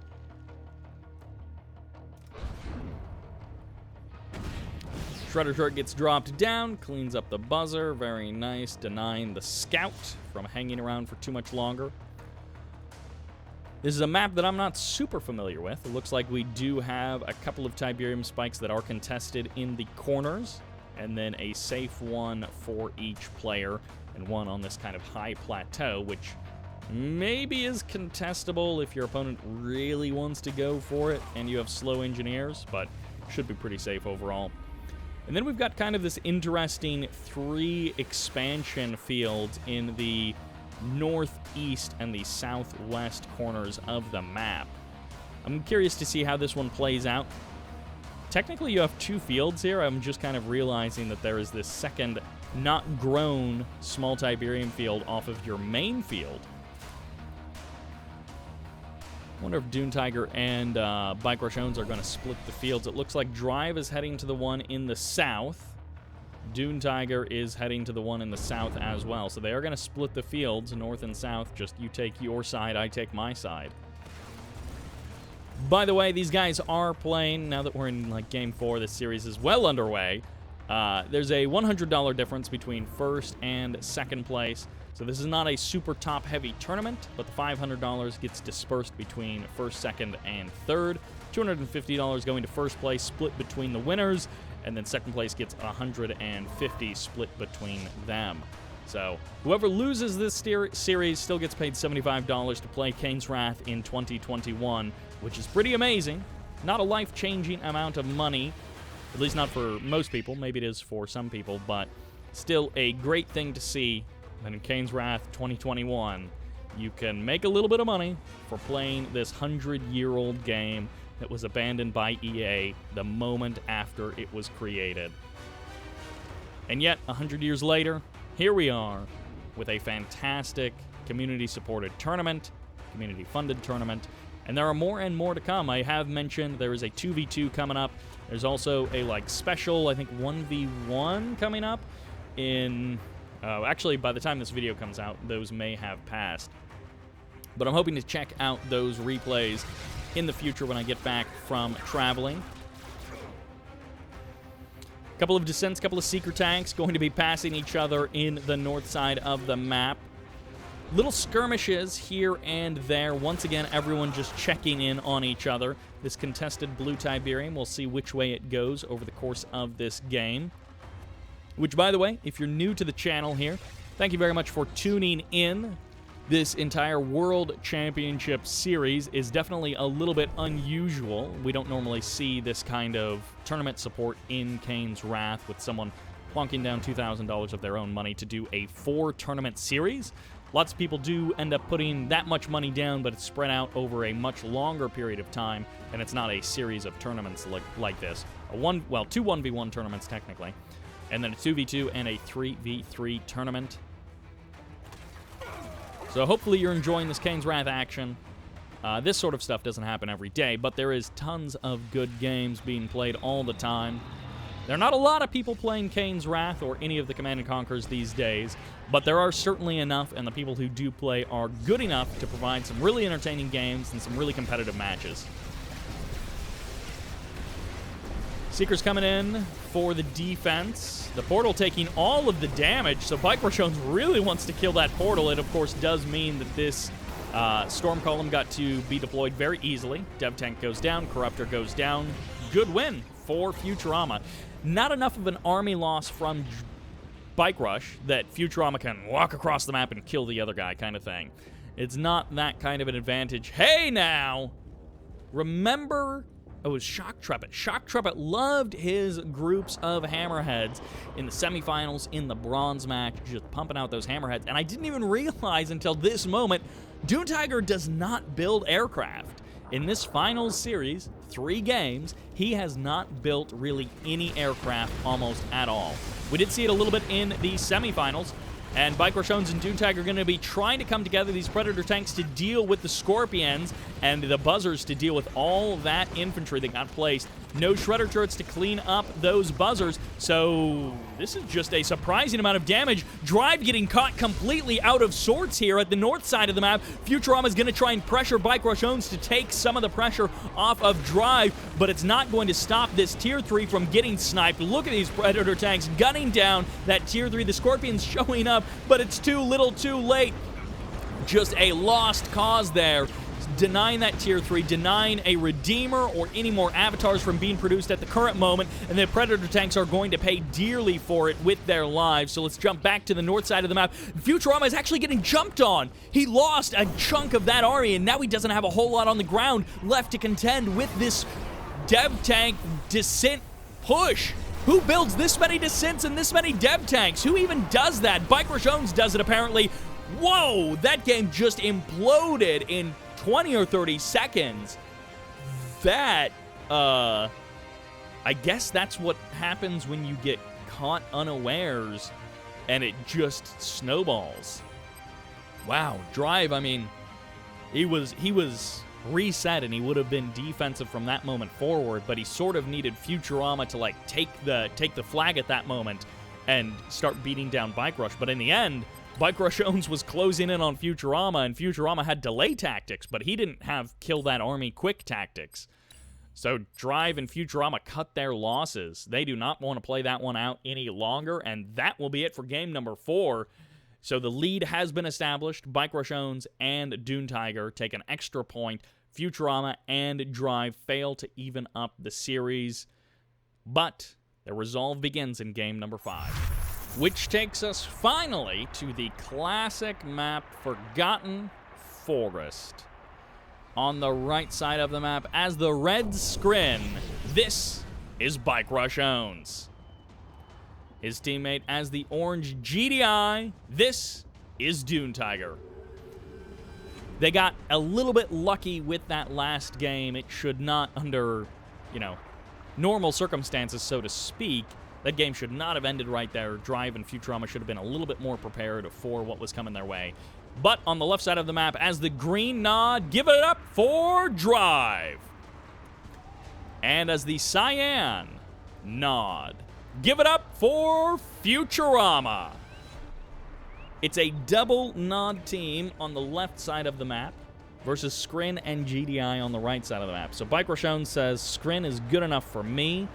A: Shredder Turret gets dropped down, cleans up the buzzer. Very nice, denying the scout from hanging around for too much longer. This is a map that I'm not super familiar with. It looks like we do have a couple of Tiberium spikes that are contested in the corners, and then a safe one for each player, and one on this kind of high plateau, which maybe is contestable if your opponent really wants to go for it and you have slow engineers, but should be pretty safe overall. And then we've got kind of this interesting 3 expansion fields in the northeast and the southwest corners of the map. I'm curious to see how this one plays out. Technically, you have 2 fields here. I'm just kind of realizing that there is this second not grown small Tiberium field off of your main field. I wonder if DuneTiger and BikeRushOwnz are going to split the fields. It looks like Drive is heading to the one in the south. DuneTiger is heading to the one in the south as well. So they are going to split the fields, north and south. Just you take your side, I take my side. By the way, these guys are playing, now that we're in like Game 4, this series is well underway. There's a $100 difference between first and second place. So this is not a super top-heavy tournament, but the $500 gets dispersed between first, second, and third. $250 going to first place, split between the winners, and then second place gets $150 split between them. So whoever loses this series still gets paid $75 to play Kane's Wrath in 2021, which is pretty amazing. Not a life-changing amount of money, at least not for most people. Maybe it is for some people, but still a great thing to see. And in Kane's Wrath 2021, you can make a little bit of money for playing this 100-year-old game that was abandoned by EA the moment after it was created. And yet, 100 years later, here we are with a fantastic community-supported tournament, community-funded tournament, and there are more and more to come. I have mentioned there is a 2v2 coming up. There's also a special, I think, 1v1 coming up in... actually, by the time this video comes out, those may have passed. But I'm hoping to check out those replays in the future when I get back from traveling. Couple of descents, couple of seeker tanks going to be passing each other in the north side of the map. Little skirmishes here and there. Once again, everyone just checking in on each other. This contested blue Tiberium, we'll see which way it goes over the course of this game. Which, by the way, if you're new to the channel here, thank you very much for tuning in. This entire World Championship series is definitely a little bit unusual. We don't normally see this kind of tournament support in Kane's Wrath with someone plonking down $2,000 of their own money to do a 4-tournament series. Lots of people do end up putting that much money down, but it's spread out over a much longer period of time, and it's not a series of tournaments like this. Two 1v1 tournaments, technically. And then a 2v2 and a 3v3 tournament. So hopefully you're enjoying this Kane's Wrath action. This sort of stuff doesn't happen every day, but there is tons of good games being played all the time. There are not a lot of people playing Kane's Wrath or any of the Command & Conquers these days, but there are certainly enough, and the people who do play are good enough to provide some really entertaining games and some really competitive matches. Seekers coming in for the defense. The portal taking all of the damage, so BikeRushOwnz really wants to kill that portal. It, of course, does mean that this Storm Column got to be deployed very easily. Dev Tank goes down, Corruptor goes down. Good win for Futurama. Not enough of an army loss from BikeRush that Futurama can walk across the map and kill the other guy kind of thing. It's not that kind of an advantage. Hey, now! Remember... it was Shock Trumpet. Shock Trumpet loved his groups of hammerheads in the semifinals, in the bronze match, just pumping out those hammerheads. And I didn't even realize until this moment, DuneTiger does not build aircraft. In this finals series, 3 games, he has not built really any aircraft almost at all. We did see it a little bit in the semifinals. And BikeRushOwnz and DuneTiger are going to be trying to come together, these Predator tanks, to deal with the Scorpions and the Buzzers to deal with all that infantry that got placed No shredder turrets to clean up those buzzers, so this is just a surprising amount of damage. Drive getting caught completely out of sorts here at the north side of the map. Futurama is going to try and pressure BikeRushOwnz to take some of the pressure off of Drive, but it's not going to stop this Tier 3 from getting sniped. Look at these Predator tanks gunning down that Tier 3. The Scorpion's showing up, but it's too little too late. Just a lost cause there. Denying that Tier 3, denying a Redeemer or any more avatars from being produced at the current moment, and the Predator tanks are going to pay dearly for it with their lives. So let's jump back to the north side of the map. Futurama is actually getting jumped on. He lost a chunk of that army, and now he doesn't have a whole lot on the ground left to contend with this dev tank descent push. Who builds this many descents and this many dev tanks? Who even does that? BikeRushOwnz does it, apparently. Whoa, that game just imploded in 20 or 30 seconds. That, I guess that's what happens when you get caught unawares and it just snowballs. Wow, Drive, I mean, he was reset and he would have been defensive from that moment forward, but he sort of needed Futurama to like take the flag at that moment and start beating down BikeRush. But in the end, BikeRushOwnz was closing in on Futurama, and Futurama had delay tactics, but he didn't have kill that army quick tactics. So Drive and Futurama cut their losses. They do not want to play that one out any longer, and that will be it for game number 4. So the lead has been established. BikeRushOwnz and DuneTiger take an extra point. Futurama and Drive fail to even up the series, but their resolve begins in game number 5. Which takes us finally to the classic map, Forgotten Forest. On the right side of the map, as the red scrin, this is BikeRushOwnz. His teammate as the orange GDI, this is DuneTiger. They got a little bit lucky with that last game. It should not, under, normal circumstances, so to speak, that game should not have ended right there. Drive and Futurama should have been a little bit more prepared for what was coming their way. But on the left side of the map, as the green nod, give it up for Drive. And as the cyan nod, give it up for Futurama. It's a double nod team on the left side of the map versus Scrin and GDI on the right side of the map. So BikeRushOwnz says Scrin is good enough for me,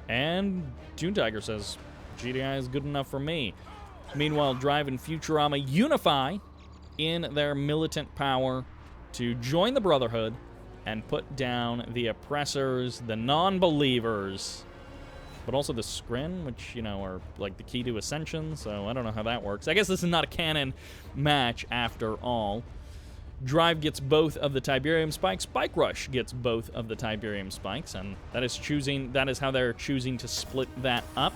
A: and DuneTiger says GDI is good enough for me. Meanwhile, Drive and Futurama unify in their militant power to join the Brotherhood and put down the oppressors, the non-believers, but also the Scrin, which, are like the key to Ascension, so I don't know how that works. I guess this is not a canon match after all. Drive gets both of the Tiberium spikes. BikeRush gets both of the Tiberium spikes, and that is how they're choosing to split that up.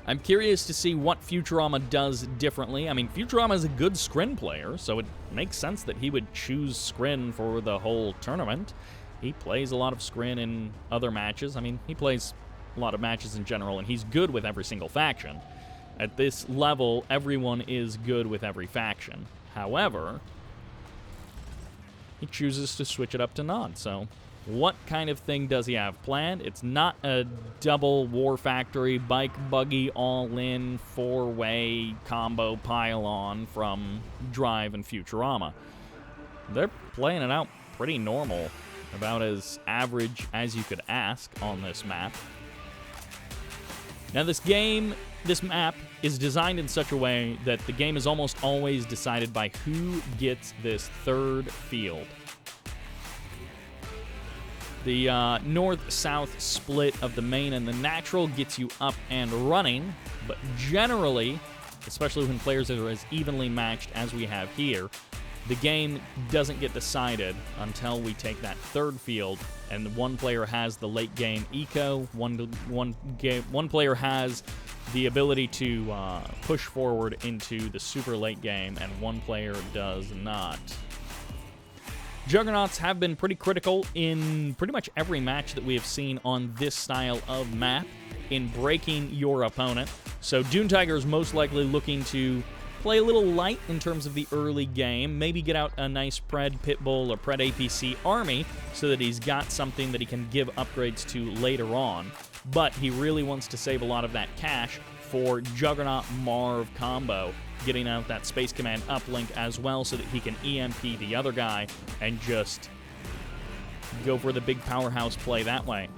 A: I'm curious to see what Futurama does differently. I mean, Futurama is a good Scrin player, so it makes sense that he would choose Scrin for the whole tournament. He plays a lot of Scrin in other matches. I mean, he plays a lot of matches in general, and he's good with every single faction. At this level, everyone is good with every faction. However, he chooses to switch it up to Nod. So what kind of thing does he have planned? It's not a double War Factory, bike, buggy, all-in, 4-way combo pile-on from Drive and Futurama. They're playing it out pretty normal, about as average as you could ask on this map. Now this map is designed in such a way that the game is almost always decided by who gets this third field. The north-south split of the main and the natural gets you up and running, but generally, especially when players are as evenly matched as we have here, the game doesn't get decided until we take that third field, and one player has the late game eco, one player has the ability to push forward into the super late game, and one player does not. Juggernauts have been pretty critical in pretty much every match that we have seen on this style of map in breaking your opponent. So DuneTiger is most likely looking to play a little light in terms of the early game, maybe get out a nice Pred Pitbull or Pred APC army so that he's got something that he can give upgrades to later on. But he really wants to save a lot of that cash for Juggernaut Marv combo, getting out that Space Command uplink as well so that he can EMP the other guy and just go for the big powerhouse play that way.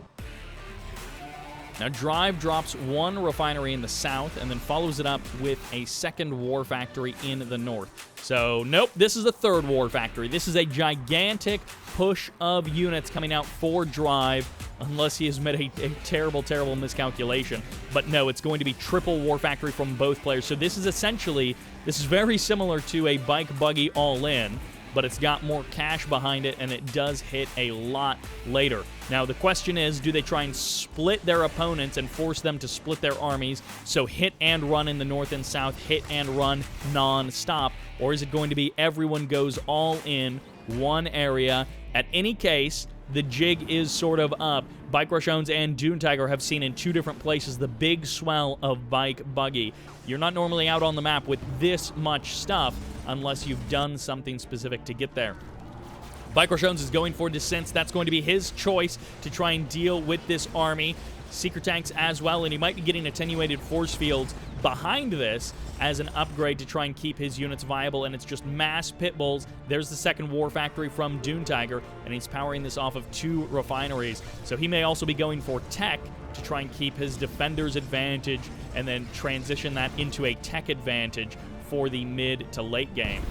A: Now, Drive drops one refinery in the south and then follows it up with a second war factory in the north. So, nope, this is the third war factory. This is a gigantic push of units coming out for Drive, unless he has made a terrible, terrible miscalculation. But no, it's going to be triple war factory from both players. So this is essentially, this is very similar to a bike buggy all-in, but it's got more cash behind it, and it does hit a lot later. Now, the question is, do they try and split their opponents and force them to split their armies, so hit and run in the north and south, hit and run non-stop, or is it going to be everyone goes all in one area? At any case, the jig is sort of up. BikeRushOwnz and DuneTiger have seen in two different places the big swell of bike buggy. You're not normally out on the map with this much stuff unless you've done something specific to get there. BikeRushOwnz is going for Descents. That's going to be his choice to try and deal with this army. Secret tanks as well, and he might be getting attenuated force fields behind this as an upgrade to try and keep his units viable, and it's just mass pit bulls. There's the second war factory from DuneTiger, and he's powering this off of two refineries. So he may also be going for tech to try and keep his defender's advantage and then transition that into a tech advantage for the mid to late game.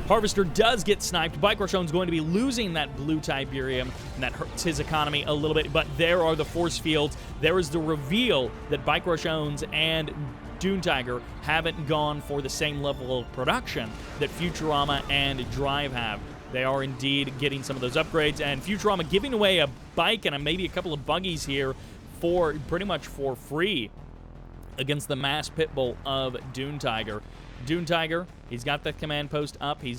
A: Harvester does get sniped. BikeRushOwnz going to be losing that blue Tiberium, and that hurts his economy a little bit, but there are the force fields. There is the reveal that BikeRushOwnz and DuneTiger haven't gone for the same level of production that Futurama and Drive have. They are indeed getting some of those upgrades, and Futurama giving away a bike and maybe a couple of buggies here for pretty much for free against the mass pitbull of DuneTiger. DuneTiger, he's got that command post up. He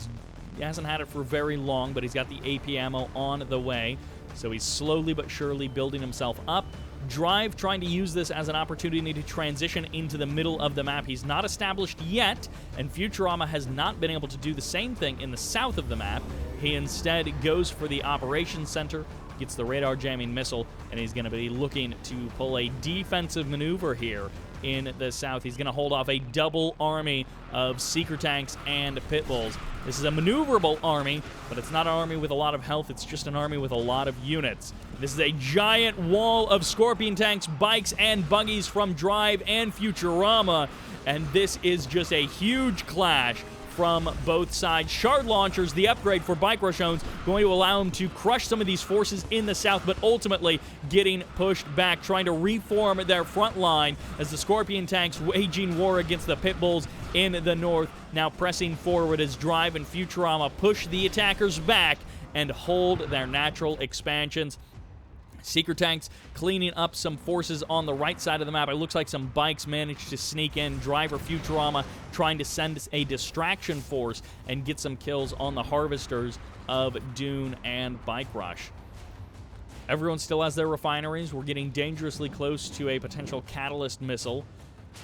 A: hasn't had it for very long, but he's got the AP ammo on the way. So he's slowly but surely building himself up. Drive trying to use this as an opportunity to transition into the middle of the map. He's not established yet, and Futurama has not been able to do the same thing in the south of the map. He instead goes for the operations center, gets the radar jamming missile, and he's going to be looking to pull a defensive maneuver here in the south. He's going to hold off a double army of seeker tanks and pit bulls. This is a maneuverable army, but it's not an army with a lot of health. It's just an army with a lot of units. This is a giant wall of scorpion tanks, bikes, and buggies from Drive and Futurama, and this is just a huge clash from both sides. Shard launchers, the upgrade for BikeRushOwnz, going to allow him to crush some of these forces in the south, but ultimately getting pushed back, trying to reform their front line as the Scorpion tanks waging war against the pit bulls in the north. Now pressing forward as Drive and Futurama push the attackers back and hold their natural expansions. Seeker tanks cleaning up some forces on the right side of the map. It looks like some bikes managed to sneak in. Driver Futurama trying to send a distraction force and get some kills on the harvesters of Dune and Bike Rush. Everyone still has their refineries. We're getting dangerously close to a potential catalyst missile.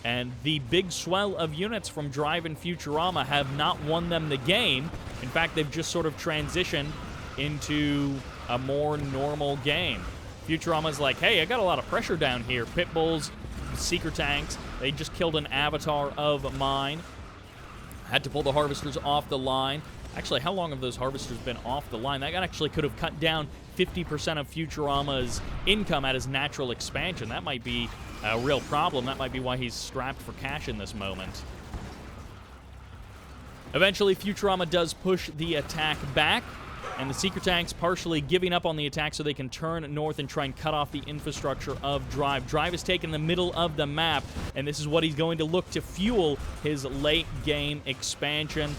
A: And the big swell of units from Drive and Futurama have not won them the game. In fact, they've just sort of transitioned into a more normal game. Futurama's like, hey, I got a lot of pressure down here. Pit bulls, seeker tanks, they just killed an avatar of mine. Had to pull the harvesters off the line. Actually, how long have those harvesters been off the line? That actually could have cut down 50% of Futurama's income at his natural expansion. That might be a real problem. That might be why he's strapped for cash in this moment. Eventually, Futurama does push the attack back, and the Seeker tanks partially giving up on the attack so they can turn north and try and cut off the infrastructure of Drive. Drive is taking the middle of the map, and this is what he's going to look to fuel his late-game expansion.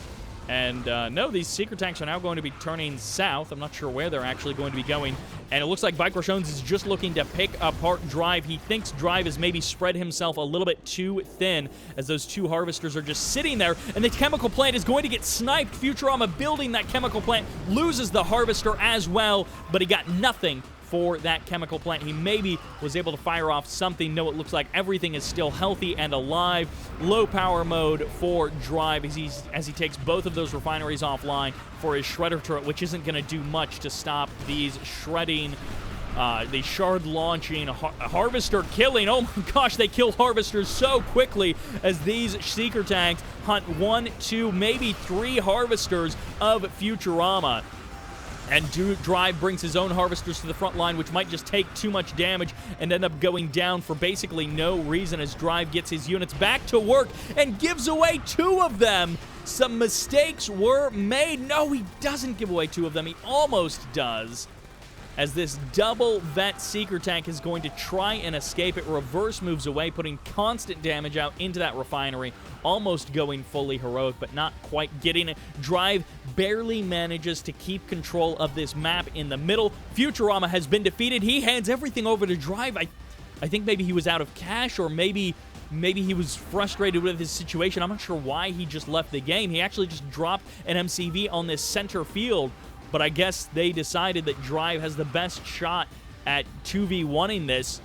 A: And no, these Seeker tanks are now going to be turning south. I'm not sure where they're actually going to be going. And it looks like BikeRushOwnz is just looking to pick apart Drive. He thinks Drive has maybe spread himself a little bit too thin as those two harvesters are just sitting there. And the chemical plant is going to get sniped. Futurama building that chemical plant loses the harvester as well, but he got nothing for that chemical plant. He maybe was able to fire off something. No, it looks like everything is still healthy and alive. Low power mode for Drive as he takes both of those refineries offline for his shredder turret, which isn't going to do much to stop these shredding, the shard launching, harvester killing. Oh my gosh, they kill harvesters so quickly as these seeker tanks hunt 1, 2, maybe 3 harvesters of Futurama. And Drive brings his own harvesters to the front line, which might just take too much damage and end up going down for basically no reason as Drive gets his units back to work and gives away 2 of them. Some mistakes were made. No, he doesn't give away 2 of them. He almost does. As this double vet seeker tank is going to try and escape. It reverse moves away, putting constant damage out into that refinery, almost going fully heroic, but not quite getting it. Drive barely manages to keep control of this map in the middle. Futurama has been defeated. He hands everything over to Drive. I think maybe he was out of cash, or maybe he was frustrated with his situation. I'm not sure why he just left the game. He actually just dropped an MCV on this center field. But I guess they decided that Drive has the best shot at 2v1ing this.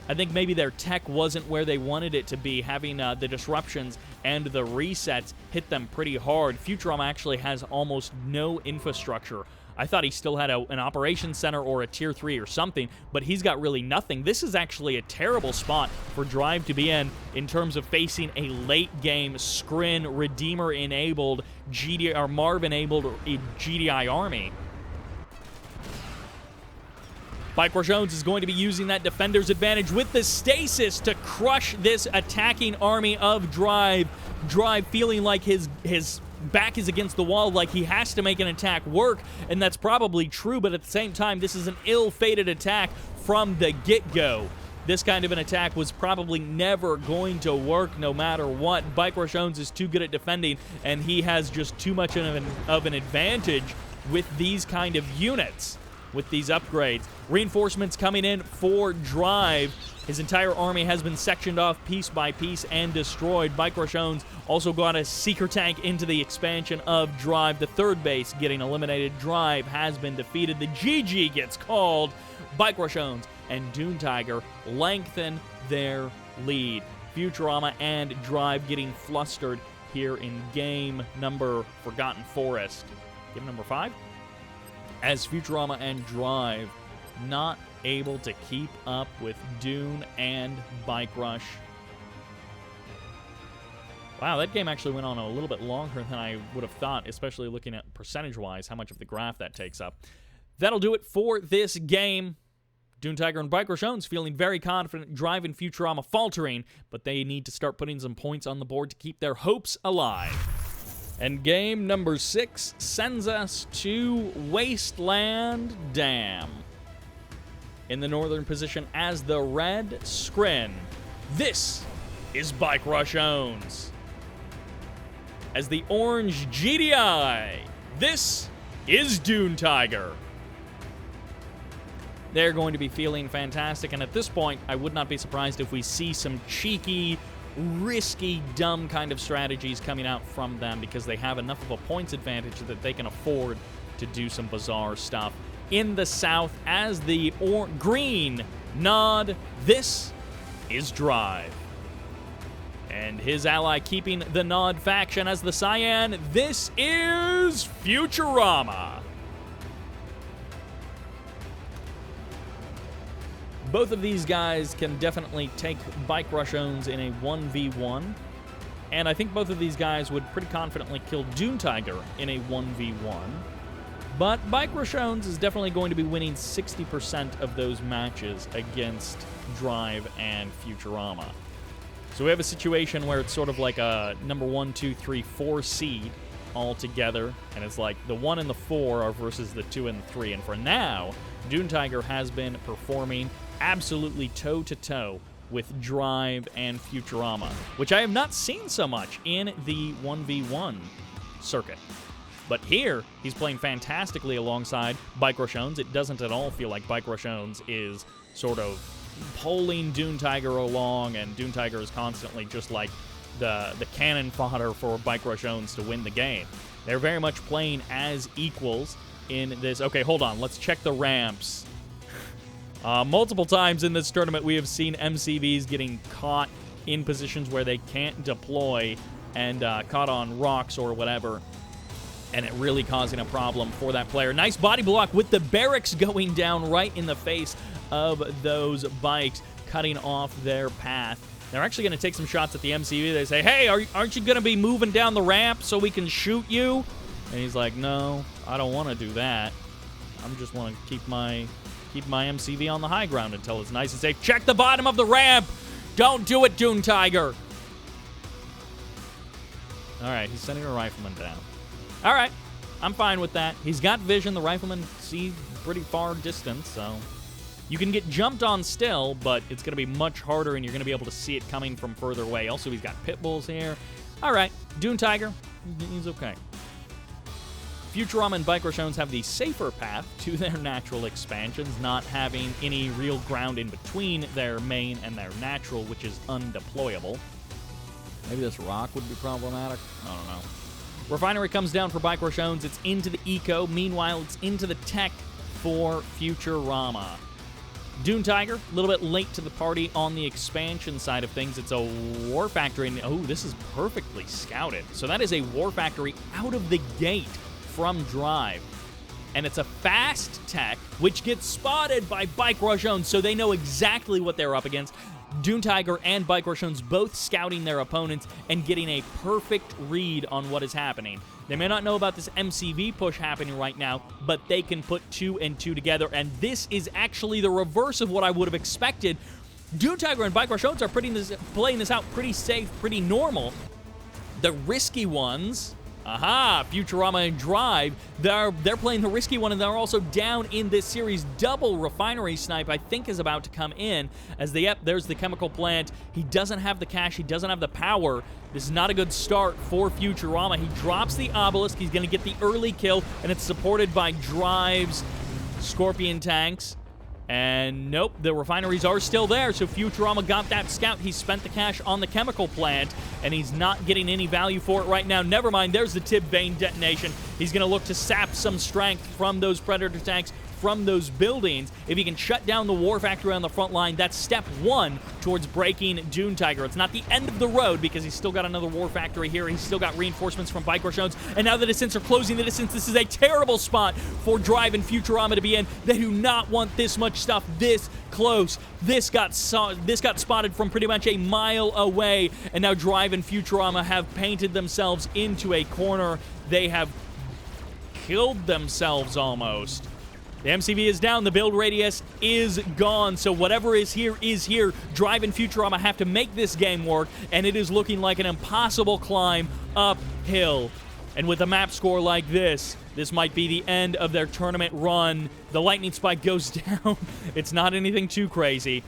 A: I think maybe their tech wasn't where they wanted it to be, having the disruptions and the resets hit them pretty hard. Futurama actually has almost no infrastructure. I thought he still had an operations center or a tier 3 or something, but he's got really nothing. This is actually a terrible spot for Drive to be in terms of facing a late-game Scrin, Redeemer-enabled, GDI, or Marv-enabled GDI army. BikeRushOwnz is going to be using that defender's advantage with the stasis to crush this attacking army of Drive. Drive feeling like his back is against the wall, like he has to make an attack work, and that's probably true, but at the same time, this is an ill-fated attack from the get-go. This kind of an attack was probably never going to work no matter what. BikeRushOwnz is too good at defending, and he has just too much of an advantage with these kind of units, with these upgrades. Reinforcements coming in for Drive. His entire army has been sectioned off piece by piece and destroyed. BikeRushOwnz also got a seeker tank into the expansion of Drive. The third base getting eliminated. Drive has been defeated. The GG gets called. BikeRushOwnz and DuneTiger lengthen their lead. Futurama and Drive getting flustered here in game number Forgotten Forest. Game number 5? As Futurama and Drive not able to keep up with Dune and BikeRush. Wow, that game actually went on a little bit longer than I would have thought, especially looking at percentage-wise how much of the graph that takes up. That'll do it for this game. DuneTiger and BikeRushOwnz feeling very confident, Drive and Futurama faltering, but they need to start putting some points on the board to keep their hopes alive. And game number 6 sends us to Wasteland Dam. In the northern position as the red Scrin, this is BikeRushOwnz. As the orange GDI, this is DuneTiger. They're going to be feeling fantastic, and at this point, I would not be surprised if we see some cheeky, risky, dumb kind of strategies coming out from them because they have enough of a points advantage that they can afford to do some bizarre stuff. In the south, as the green nod, this is Drive. And his ally keeping the nod faction as the cyan, this is Futurama. Both of these guys can definitely take BikeRushOwnz in a 1v1, and I think both of these guys would pretty confidently kill DuneTiger in a 1v1. But BikeRushOwnz is definitely going to be winning 60% of those matches against Drive and Futurama. So we have a situation where it's sort of like a number 1, 2, 3, 4 seed all together, and it's like the 1 and the 4 are versus the 2 and the 3. And for now, DuneTiger has been performing absolutely toe-to-toe with Drive and Futurama, which I have not seen so much in the 1v1 circuit. But here, he's playing fantastically alongside BikeRushOwnz. It doesn't at all feel like BikeRushOwnz is sort of pulling DuneTiger along, and DuneTiger is constantly just like the cannon fodder for BikeRushOwnz to win the game. They're very much playing as equals in this. Okay, hold on. Let's check the ramps. Multiple times in this tournament, we have seen MCVs getting caught in positions where they can't deploy and caught on rocks or whatever, and it really causing a problem for that player. Nice body block with the barracks going down right in the face of those bikes, cutting off their path. They're actually going to take some shots at the MCV. They say, hey, aren't you going to be moving down the ramp so we can shoot you? And he's like, no, I don't want to do that. I just want to keep my MCV on the high ground until it's nice and safe. Check the bottom of the ramp. Don't do it, DuneTiger. All right, he's sending a rifleman down. All right, I'm fine with that. He's got vision. The rifleman sees pretty far distance, so you can get jumped on still, but it's going to be much harder, and you're going to be able to see it coming from further away. Also, he's got pit bulls here. All right, DuneTiger, he's okay. Futurama and BikeRushOwnz have the safer path to their natural expansions, not having any real ground in between their main and their natural, which is undeployable. Maybe this rock would be problematic. I don't know. Refinery comes down for BikeRushOwnz. It's into the eco. Meanwhile, it's into the tech for Futurama. DuneTiger, a little bit late to the party on the expansion side of things. It's a war factory. And, oh, this is perfectly scouted. So that is a war factory out of the gate from Drive. And it's a fast tech, which gets spotted by BikeRushOwnz, so they know exactly what they're up against. DuneTiger and BikeRushOwnz both scouting their opponents and getting a perfect read on what is happening. They may not know about this MCV push happening right now, but they can put 2 and 2 together, and this is actually the reverse of what I would have expected. DuneTiger and BikeRushOwnz are playing this out pretty safe, pretty normal. The risky ones... Aha, Futurama and Drive, they're playing the risky one, and they're also down in this series. Double refinery snipe, I think, is about to come in as there's the chemical plant. He doesn't have the cash. He doesn't have the power. This is not a good start for Futurama. He drops the obelisk. He's going to get the early kill, and it's supported by Drive's Scorpion tanks. And nope, the refineries are still there, so Futurama got that scout. He spent the cash on the chemical plant, and he's not getting any value for it right now. Never mind, there's the tib vein detonation. He's going to look to sap some strength from those Predator tanks, from those buildings. If he can shut down the war factory on the front line, that's step 1 towards breaking DuneTiger. It's not the end of the road because he's still got another war factory here. He's still got reinforcements from BikeRushOwnz, and now the distance are closing the distance. This is a terrible spot for Drive and Futurama to be in. They do not want this much stuff this close. This got spotted from pretty much a mile away, and now Drive and Futurama have painted themselves into a corner. They have killed themselves almost. The MCV is down. The build radius is gone. So whatever is here is here. Drive and Futurama have to make this game work, and it is looking like an impossible climb uphill. And with a map score like this might be the end of their tournament run. The lightning spike goes down. It's not anything too crazy.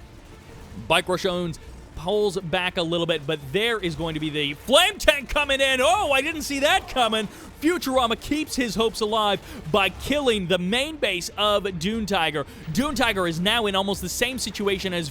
A: BikeRushOwnz pulls back a little bit, but there is going to be the flame tank coming in. Oh, I didn't see that coming. Futurama keeps his hopes alive by killing the main base of DuneTiger. DuneTiger is now in almost the same situation as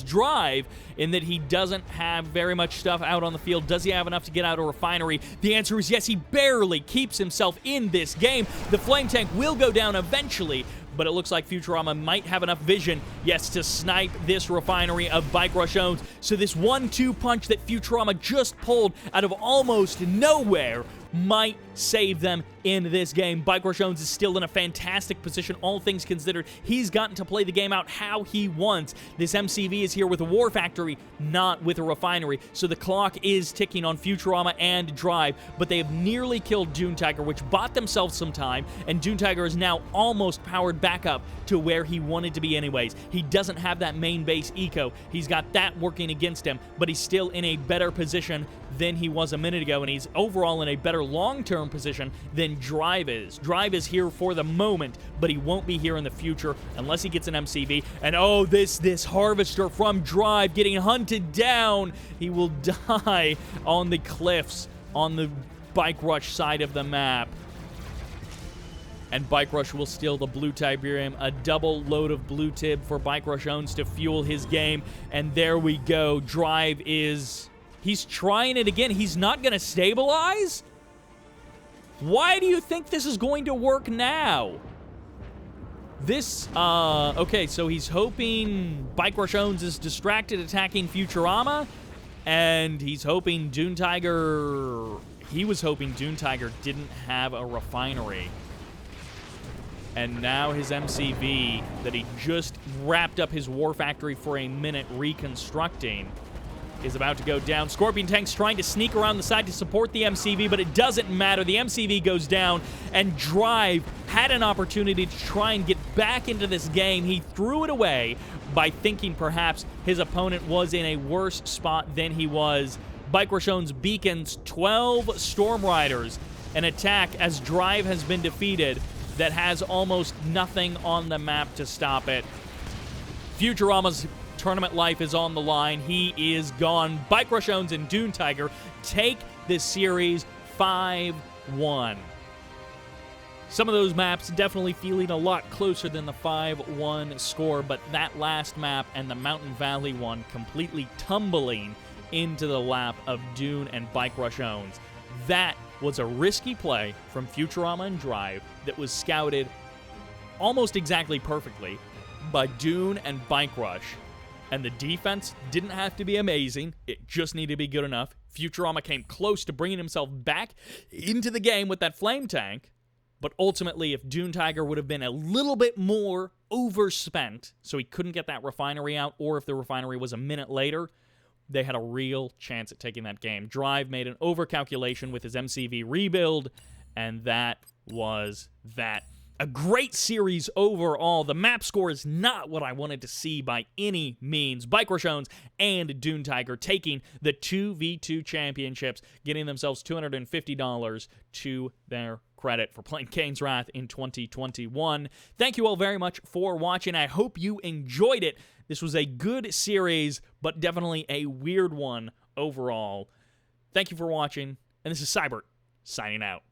A: Drive, in that he doesn't have very much stuff out on the field. Does he have enough to get out a refinery? The answer is yes. He barely keeps himself in this game. The flame tank will go down eventually, but it looks like Futurama might have enough vision, yes, to snipe this refinery of BikeRushOwnz. So this 1-2 punch that Futurama just pulled out of almost nowhere might save them in this game. BikeRushOwnz is still in a fantastic position, all things considered. He's gotten to play the game out how he wants. This MCV is here with a war factory, not with a refinery. So the clock is ticking on Futurama and Drive, but they have nearly killed DuneTiger, which bought themselves some time, and DuneTiger is now almost powered back up to where he wanted to be anyways. He doesn't have that main base eco. He's got that working against him, but he's still in a better position than he was a minute ago, and he's overall in a better long-term position than Drive is. Drive is here for the moment, but he won't be here in the future unless he gets an MCV. And oh, this Harvester from Drive getting hunted down. He will die on the cliffs on the Bike Rush side of the map. And Bike Rush will steal the blue Tiberium, a double load of blue tib for BikeRushOwnz to fuel his game. And there we go. Drive is... he's trying it again. He's not going to stabilize? Why do you think this is going to work now? This, okay, so he's hoping BikeRushOwnz is distracted attacking Futurama, and he's hoping DuneTiger, he was hoping DuneTiger didn't have a refinery. And now his MCV that he just wrapped up his war factory for a minute reconstructing is about to go down. Scorpion Tank's trying to sneak around the side to support the MCV, but it doesn't matter. The MCV goes down, and Drive had an opportunity to try and get back into this game. He threw it away by thinking perhaps his opponent was in a worse spot than he was. BikeRushOwnz beacons 12 Storm Riders, an attack as Drive has been defeated that has almost nothing on the map to stop it. Futurama's tournament life is on the line. He is gone. BikeRushOwnz and DuneTiger take this series 5-1. Some of those maps definitely feeling a lot closer than the 5-1 score, but that last map and the Mountain Valley one completely tumbling into the lap of Dune and BikeRushOwnz. That was a risky play from Futurama and Drive that was scouted almost exactly perfectly by Dune and BikeRush. And the defense didn't have to be amazing. It just needed to be good enough. Futurama came close to bringing himself back into the game with that flame tank. But ultimately, if DuneTiger would have been a little bit more overspent, so he couldn't get that refinery out, or if the refinery was a minute later, they had a real chance at taking that game. Drive made an overcalculation with his MCV rebuild, and that was that. A great series overall. The map score is not what I wanted to see by any means. BikeRushOwnz and DuneTiger taking the 2v2 championships, getting themselves $250 to their credit for playing Kane's Wrath in 2021. Thank you all very much for watching. I hope you enjoyed it. This was a good series, but definitely a weird one overall. Thank you for watching, and this is Sybert signing out.